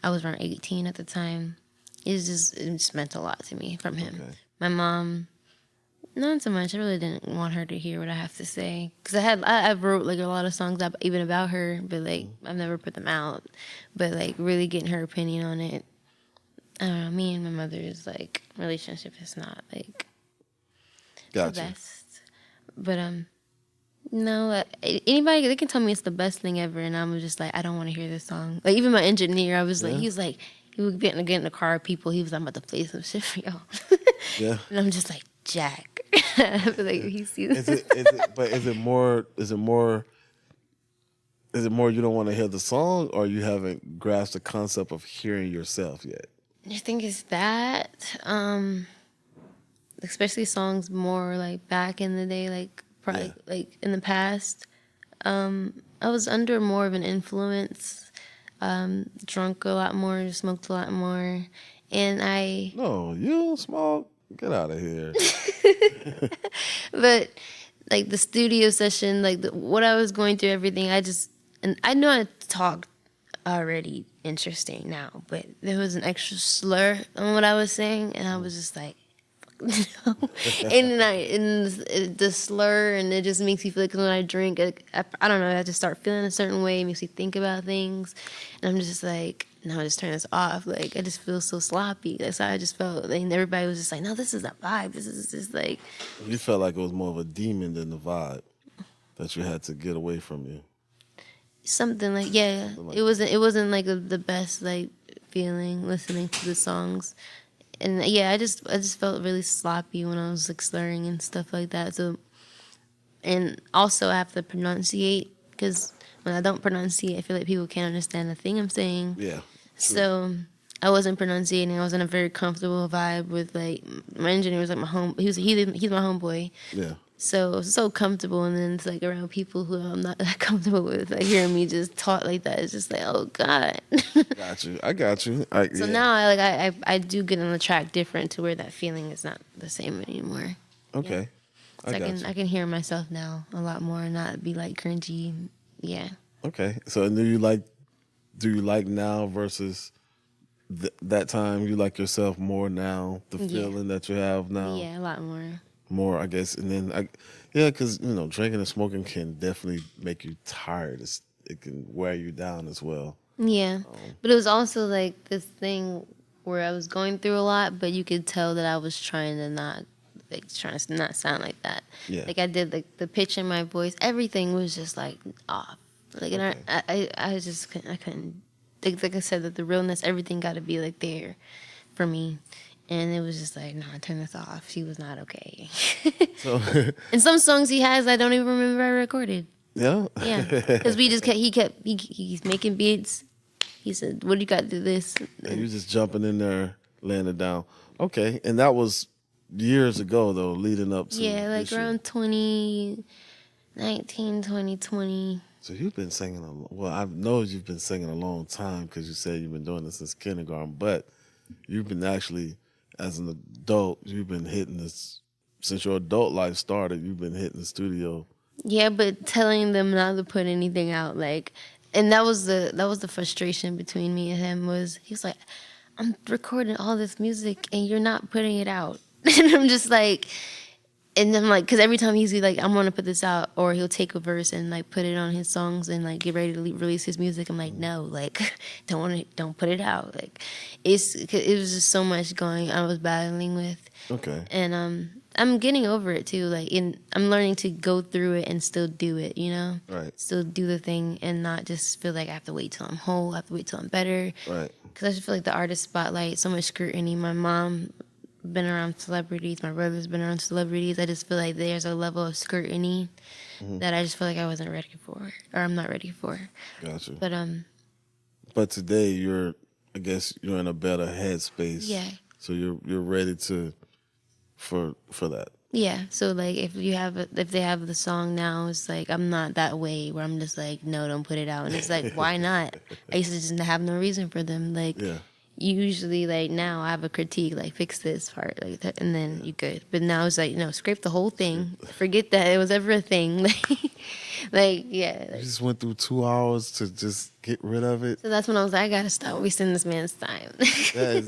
I was around 18 at the time. It just meant a lot to me from him. Okay. My mom, not so much. I really didn't want her to hear what I have to say, because I wrote like a lot of songs even about her, but like I've never put them out. But like really getting her opinion on it. I don't know. Me and my mother's like relationship is not like the Gotcha. best. But no, anybody, they can tell me it's the best thing ever, and I'm just like, I don't want to hear this song. Like even my engineer, I was like, Yeah. he was like, he would get in the car with people. He was like, I'm about to play some shit for y'all, Yeah. and I'm just like, Jack. I feel like if he sees But is it more you don't want to hear the song, or you haven't grasped the concept of hearing yourself yet? I think it's that. Especially songs more like back in the day, like probably Yeah. like in the past. I was under more of an influence, drunk a lot more, smoked a lot more, and No, you don't smoke. Get out of here. but like the studio session, like what I was going through, everything, and I know I talked already interesting now, but there was an extra slur on what I was saying, and I was just like, no. And the slur, and it just makes me feel like when I drink, I don't know, I just start feeling a certain way. It makes me think about things, and I'm just like, no, just turn this off. Like I just feel so sloppy. That's how I just felt. And everybody was just like, no, this is a vibe. This is just like You felt like it was more of a demon than the vibe that you had to get away from you. something like, yeah. Something like It wasn't like the best like feeling listening to the songs. And yeah, I just felt really sloppy when I was like slurring and stuff like that. So, and also I have to pronunciate because when I don't pronunciate, I feel like people can't understand the thing I'm saying. Yeah. True. So I wasn't pronunciating. I was in a very comfortable vibe with like my engineer was like my home. He's my homeboy. Yeah. So it was so comfortable, and then it's like around people who I'm not that comfortable with, like hearing me just talk like that. It's just like, oh God. Got you. I got you. So Yeah. now I do get on the track different to where that feeling is not the same anymore. Okay. So I got you. I can hear myself now a lot more and not be like cringy. Yeah. Okay. So do you like now versus that time? You like yourself more now? The Yeah. feeling that you have now? Yeah, a lot more. More, I guess. And then yeah, because drinking and smoking can definitely make you tired. It can wear you down as well. Yeah. But it was also like this thing where I was going through a lot, but you could tell that I was trying to not sound like that. Yeah. Like I did like the pitch in my voice, everything was just like off. Like and Okay. I just couldn't, I couldn't like I said that the realness, everything got to be like there for me. And it was just like, no, turn this off. She was not okay. So And some songs he has, I don't even remember I recorded. yeah. Yeah, because we just he's making beats. He said, "What do you got to do this?" And you just jumping in there, laying it down. Okay. And that was years ago though, leading up to Yeah, like this year. around 2019, 2020. So you've been singing well, I know you've been singing a long time because you said you've been doing this since kindergarten, but you've been actually, as an adult, you've been hitting this, since your adult life started, you've been hitting the studio. Yeah, but telling them not to put anything out, like, and that was the frustration between me and him was he was like, "I'm recording all this music and you're not putting it out," and I'm just like. And I'm like, because every time he's like, I'm gonna put this out, or he'll take a verse and like put it on his songs and like get ready to release his music. I'm like, no, like, don't put it out. Like, it was just so much going. I was battling with, Okay. and I'm getting over it too. Like, I'm learning to go through it and still do it. You know, Right. still do the thing and not just feel like I have to wait till I'm whole. I have to wait till I'm better. Right. Because I just feel like the artist spotlight, so much scrutiny. My mom been around celebrities. My brother's been around celebrities. I just feel like there's a level of scrutiny that I just feel like I wasn't ready for, or I'm not ready for. Gotcha. But today I guess you're in a better headspace. yeah, So you're ready for that. yeah. So like if they have the song now, it's like I'm not that way where I'm just like no, don't put it out. And it's like why not? I used to just have no reason for them. Like Yeah. usually like now I have a critique like fix this part like that, and then you good. But now it's like no, scrape the whole thing. Forget that it was ever a thing. Like yeah. You Like, just went through 2 hours to just get rid of it. so that's when I was like, I gotta stop wasting this man's time. Yeah.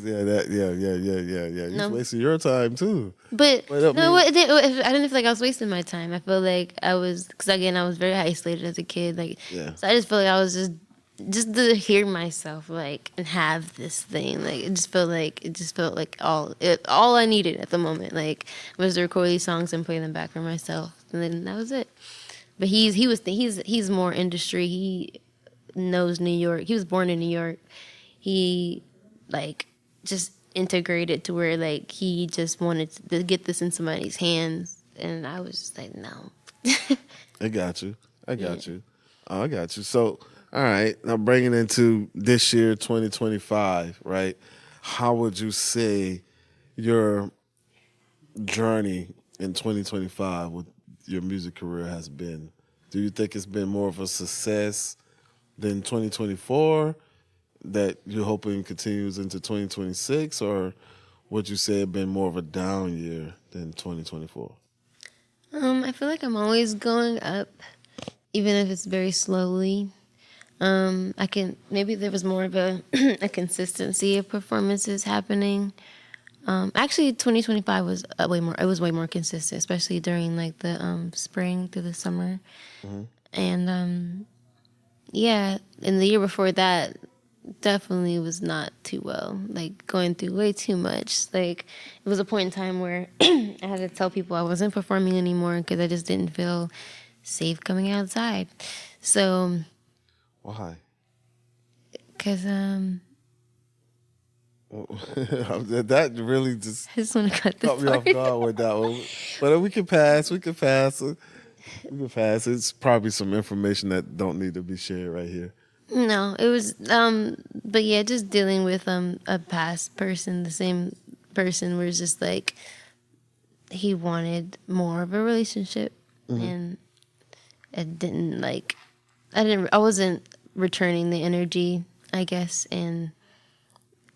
You're No. wasting your time too. But But, I no, mean- I didn't feel like I was wasting my time. I feel like I was, because again, I was very isolated as a kid. Like, Yeah. so I just feel like I was just to hear myself like and have this thing. Like, it just felt like all I needed at the moment. Like, was to record these songs and play them back for myself, and then that was it. But he's more industry. He knows New York. He was born in New York. He like just integrated to where like he just wanted to get this in somebody's hands, and I was just like, no. I got you. I Yeah. got you. Oh, I got you. So, all right, now bringing into this year, 2025, right? How would you say your journey in 2025 with your music career has been? Do you think it's been more of a success than 2024 that you're hoping continues into 2026, or would you say it been more of a down year than 2024? I feel like I'm always going up, even if it's very slowly. I can maybe there was more of a a consistency of performances happening. Actually, 2025 was way more. It was way more consistent, especially during like the spring through the summer, and yeah. And the year before that, definitely was not too well. Like going through way too much. Like it was a point in time where I had to tell people I wasn't performing anymore because I just didn't feel safe coming outside. So, Why? because That really just I just want to cut this caught me off part. guard with that one. But we can pass. We can pass. We can pass. It's probably some information that don't need to be shared right here. No, it was but yeah, just dealing with a past person, the same person was just like he wanted more of a relationship and it didn't like I wasn't returning the energy, I guess, and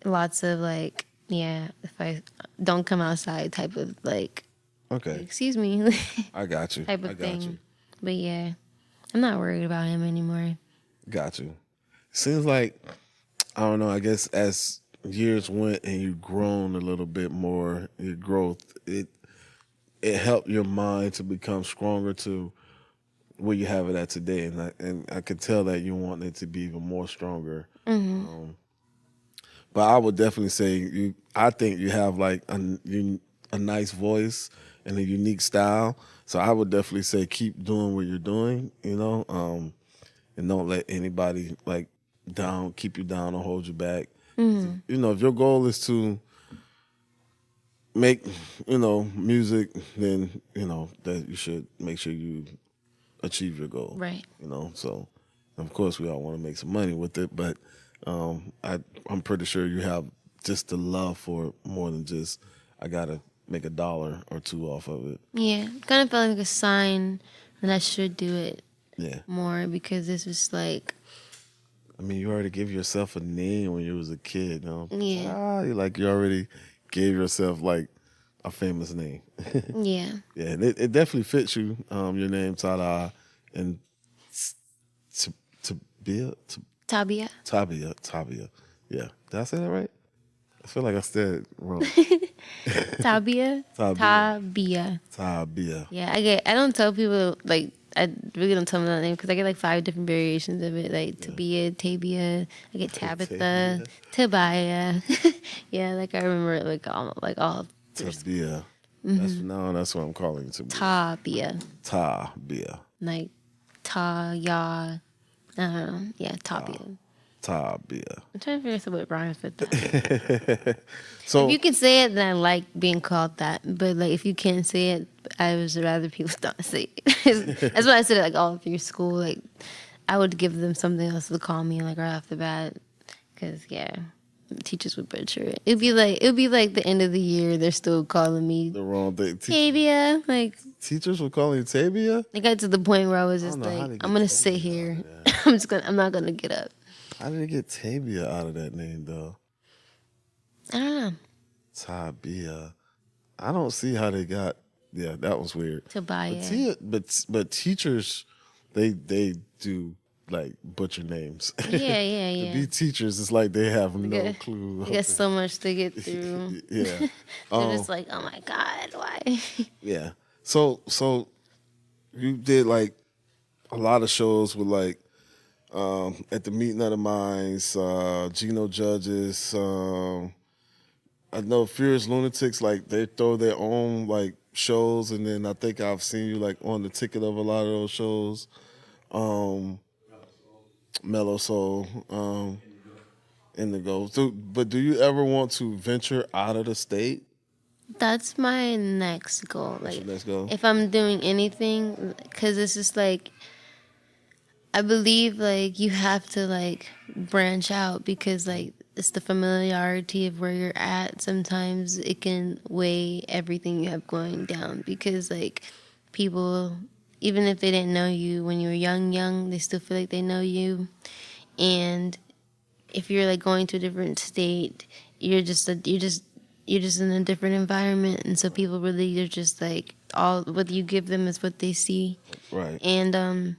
lots of like yeah, if I don't come outside type of like Okay, excuse me I got you. type I of got you. thing. But yeah, I'm not worried about him anymore. Got you. Seems like I don't know. I guess as years went and you've grown a little bit more, your growth it helped your mind to become stronger to where you have it at today, and I could tell that you want it to be even more stronger. But I would definitely say you. I think you have like a nice voice and a unique style. So I would definitely say keep doing what you're doing. And don't let anybody like keep you down or hold you back. If your goal is to make music, then that you should make sure you achieve your goal. Right. So of course we all want to make some money with it, but I'm pretty sure you have just the love for it more than just I gotta make $1 or $2 off of it. Yeah, kind of felt like a sign that I should do it Yeah. more because this was like, I mean, you already gave yourself a name when you was a kid. yeah, You already gave yourself like a famous name. yeah, Yeah, and it definitely fits you. Your name Tada and Tabia, Tabia, Tabia. Yeah, did I say that right? I feel like I said it wrong. Tabia, Tabia, Tabia. Tabia. Yeah, I don't tell people like I really don't tell them that name because I get like 5 different variations of it, like Tabia, Tabia. I get Tabitha, Tabia. Yeah, like I remember it like all Tabia. That's what I'm calling it. Tabia, Tabia. like Ta Ya. I don't know. Yeah, Tabia. Tabia. I'm trying to figure out what rhymes with that. If So you can say it, then I like being called that. But like, if you can't say it, I would rather people not say it. That's why I said it like all through school. Like, I would give them something else to call me like right off the bat, because yeah, teachers would butcher it. It'd be like the end of the year. They're still calling me the wrong thing. Tabia. Like, Teachers were calling you Tabia? it got to the point where I was I just don't know how like, they get I'm gonna Tabia sit out here. of that. I'm not gonna get up. How did they get Tabia out of that name though? I don't know. Tabia. I don't see how they got. Yeah, that was weird. Tobiah. But teachers, they do like butcher names. Yeah, yeah, To yeah. be teachers, it's like they have no clue. They got so much to get through. Yeah. They're just like, oh my God, why? Yeah. So you did like a lot of shows with like at the Meeting of the Minds, Gino Judges. I know Furious Lunatics, like they throw their own like shows, and then I think I've seen you like on the ticket of a lot of those shows. Mellow Soul, in the goal. So, but do you ever want to venture out of the state? That's my next goal. What's Like, your next goal? if I'm doing anything, because it's just like, I believe like you have to like branch out because like it's the familiarity of where you're at. Sometimes it can weigh everything you have going down because like people, even if they didn't know you when you were young, they still feel like they know you. And if you're like going to a different state, you're just in a different environment, and so people really are just like all what you give them is what they see. Right. And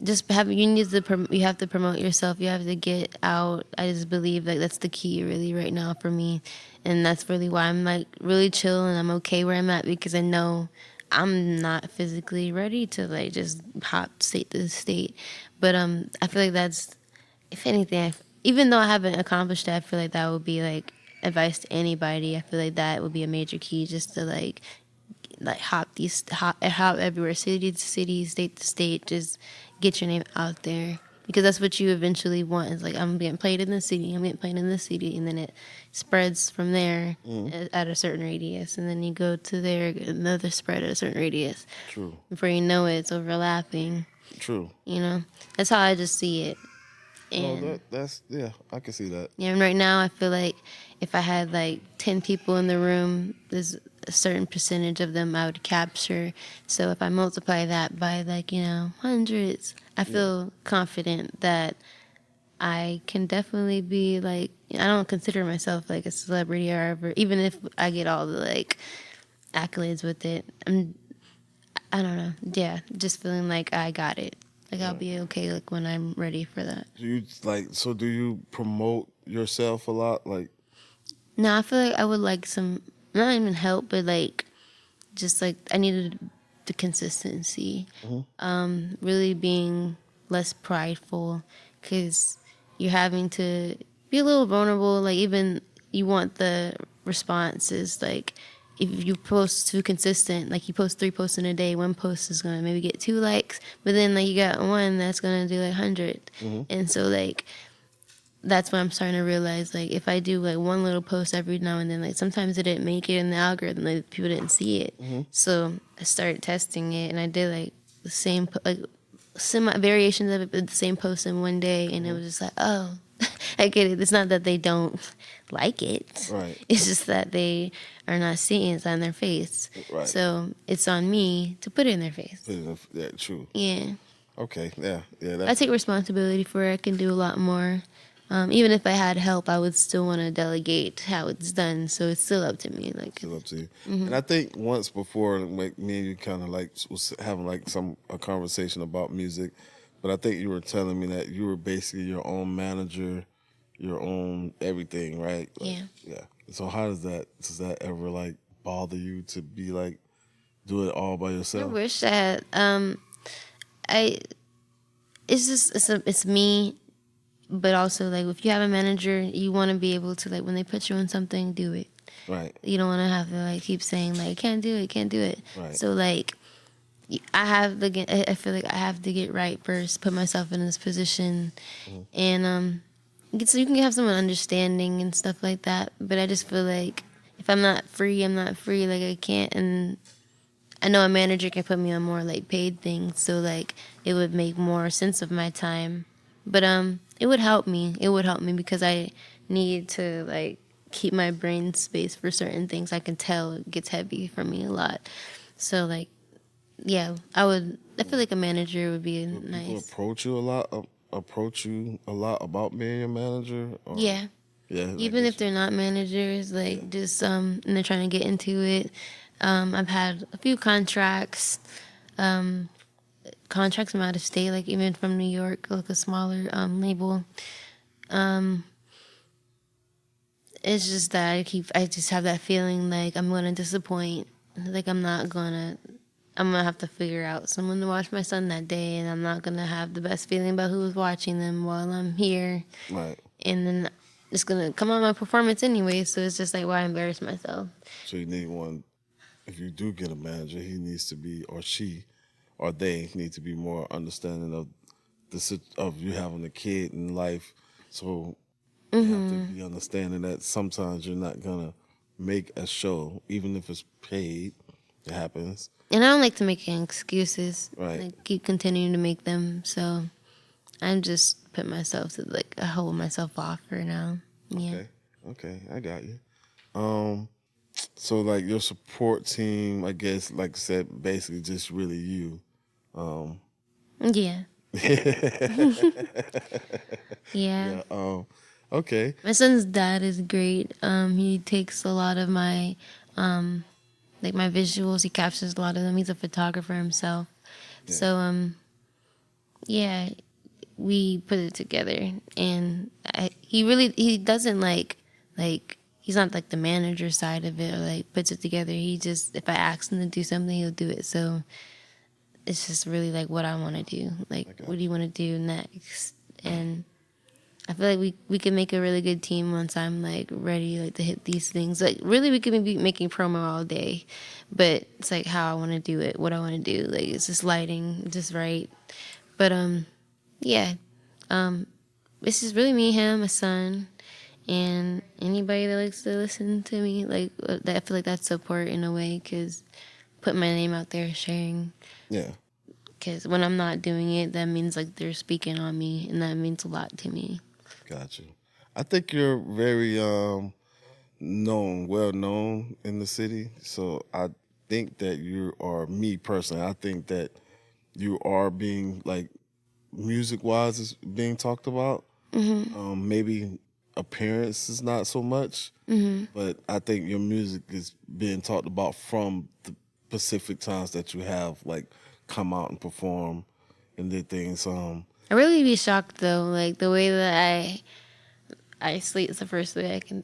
just have you need to you have to promote yourself. You have to get out. I just believe like that's the key really right now for me, and that's really why I'm like really chill and I'm okay where I'm at because I know I'm not physically ready to like just hop state to state. But I feel like that's if anything, even though I haven't accomplished it, I feel like that would be like advice to anybody. I feel like that would be a major key just to like hop everywhere, city to city, state to state, just get your name out there because that's what you eventually want. Is like I'm getting played in the city, I'm getting played in the city, and then it spreads from there at a certain radius, and then you go to there, another spread at a certain radius. True. Before you know it, it's overlapping. True. You know, that's how I just see it. No, And that's yeah, I can see that. yeah, and right now I feel like if I had like 10 people in the room, there's a certain percentage of them I would capture. So if I multiply that by like, hundreds, I feel confident that I can definitely be like, I don't consider myself like a celebrity or ever, even if I get all the like accolades with it. I don't know. Yeah, just feeling like I got it. Like I'll be okay like when I'm ready for that. Do you do you promote yourself a lot? Like, No, I feel like I would like some, not even help, but like, just like I needed the consistency. Really being less prideful because you're having to be a little vulnerable. Like, even you want the responses. Like, if you post too consistent, like you post 3 posts in a day, one post is gonna maybe get 2 likes, but then like you got one that's gonna do like 100. And so, like, that's when I'm starting to realize like if I do like one little post every now and then, like sometimes it didn't make it in the algorithm, like people didn't see it. So I started testing it, and I did like the same like semi variations of it, but the same post in one day, and it was just like, oh, I get it. It's not that they don't like it. Right. It's just that they are not seeing it on their face. Right. So it's on me to put it in their face. Yeah, true. Yeah. Okay, yeah, yeah. I take responsibility for it. I can do a lot more. Even if I had help, I would still want to delegate how it's done. So it's still up to me. Like, Still up to you. And I think once before, like me and you kind of like was having like a conversation about music, but I think you were telling me that you were basically your own manager, your own everything, right? Like, Yeah. yeah. So how does that ever like bother you to be like do it all by I yourself? wish I had. I. It's just it's me, but also like if you have a manager, you want to be able to like when they put you on something, do it. Right. You don't want to have to like keep saying like can't do it, can't do it. Right. So like I have to get. I feel like I have to get right first, put myself in this position, and so you can have someone understanding and stuff like that. But I just feel like if I'm not free, I'm not free. Like I can't, and I know a manager can put me on more like paid things, so like it would make more sense of my time. But it would help me. It would help me because I need to like keep my brain space for certain things. I can tell it gets heavy for me a lot. So like, yeah, I would. I feel like a manager would be People nice. approach you a lot about being a manager. Or, Yeah. Yeah. I Even if guess they're not managers, like just and they're trying to get into it. I've had a few contracts from out of state, like even from New York, like a smaller label. It's just that I just have that feeling like I'm gonna disappoint. Like I'm gonna have to figure out someone to watch my son that day, and I'm not gonna have the best feeling about who's watching them while I'm here. Right. And then it's gonna come on my performance anyway, so it's just like why embarrass myself. So you need one. If you do get a manager, he needs to be, or she, or they need to be more understanding of of you having a kid in life. So You have to be understanding that sometimes you're not gonna make a show, even if it's paid. It happens, And I don't like to make any excuses. right? Like keep continuing to make them. So I'm just put myself to like I hold myself off for now. Yeah. Okay, okay, I got you. Um, so like your support team, I guess, like I said, basically just really you. Um, Yeah. Yeah. yeah. Okay. My son's dad is great. He takes a lot of my like my visuals. He captures a lot of them. He's a photographer himself. Yeah. So yeah, we put it together, and he doesn't like he's not like the manager side of it or like puts it together. He just if I ask him to do something, he'll do it. So it's just really like what I want to do. Like Okay. what do you want to do next? And I feel like we can make a really good team once I'm like ready like to hit these things. Like really we could be making promo all day, but it's like how I want to do it, what I want to do. Like it's just lighting, just right. But yeah, it's just really me, him, my son, and anybody that likes to listen to me. Like I feel like that's support in a way because put my name out there, sharing. Yeah. Because when I'm not doing it, that means like they're speaking on me, and that means a lot to me. Got you. I think you're very well known in the city. So I think that you are me personally. I think that you are being like music wise is being talked about. Maybe appearance is not so much, but I think your music is being talked about from the specific times that you have like come out and perform and did things. I really be shocked though, like the way that I sleep is the first word I can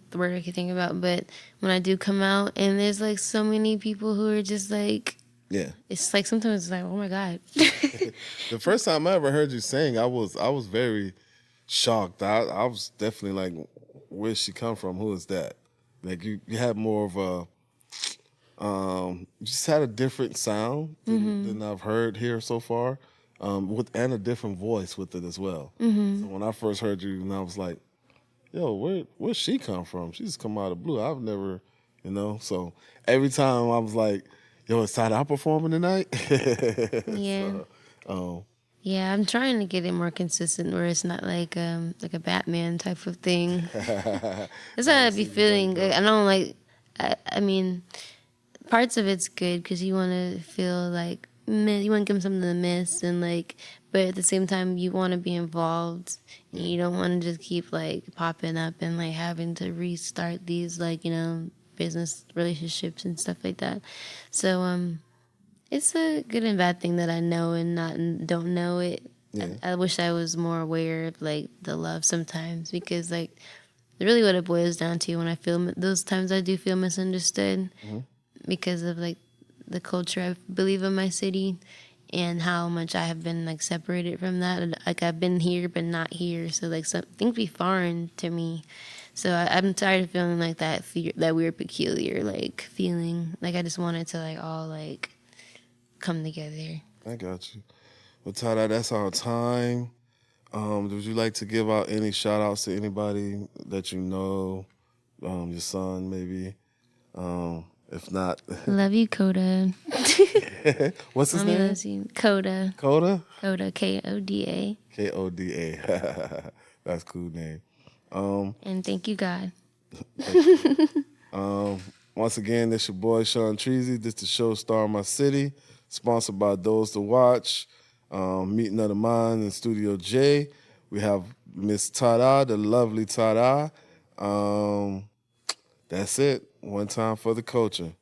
think about. But when I do come out, and there's like so many people who are just like, Yeah. it's like sometimes it's like, oh my god. The first time I ever heard you sing, I was very shocked. I was definitely like, where's she come from? Who is that? Like you had more of a you just had a different sound than I've heard here so far. And a different voice with it as well. So when I first heard you, and I was like, yo, where's she come from? She just come out of the blue. I've never, So every time I was like, yo, is Tahdah performing tonight? Yeah. So, Yeah, I'm trying to get it more consistent where it's not like a Batman type of thing. That's how I be feeling. I don't like. I mean, parts of it's good because you want to feel like you want to give them something to miss, and like, but at the same time you want to be involved. And you don't want to just keep like popping up and like having to restart these like business relationships and stuff like that. So it's a good and bad thing that I know and not don't know it. Yeah. I wish I was more aware of like the love sometimes because like really what it boils down to when I feel those times I do feel misunderstood because of like the culture I believe in my city and how much I have been like separated from that. Like I've been here but not here, so like some things be foreign to me. So I'm tired of feeling like that that weird peculiar like feeling. Like I just wanted to like all like come together. I got you. Well, Tahdah, that's our time. Would you like to give out any shout outs to anybody that you know? Your son, maybe. If not, Love you, Coda. what's his Mommy name? loves you. Coda. Coda? Coda, Koda. Koda. That's a cool name. And thank you, God. Once again, this your boy Sean Treasy. This is the show Star My City, sponsored by Those to Watch. Meeting of the Mind in Studio J. We have Miss Tahdah, the lovely Tahdah. That's it. One time for the culture.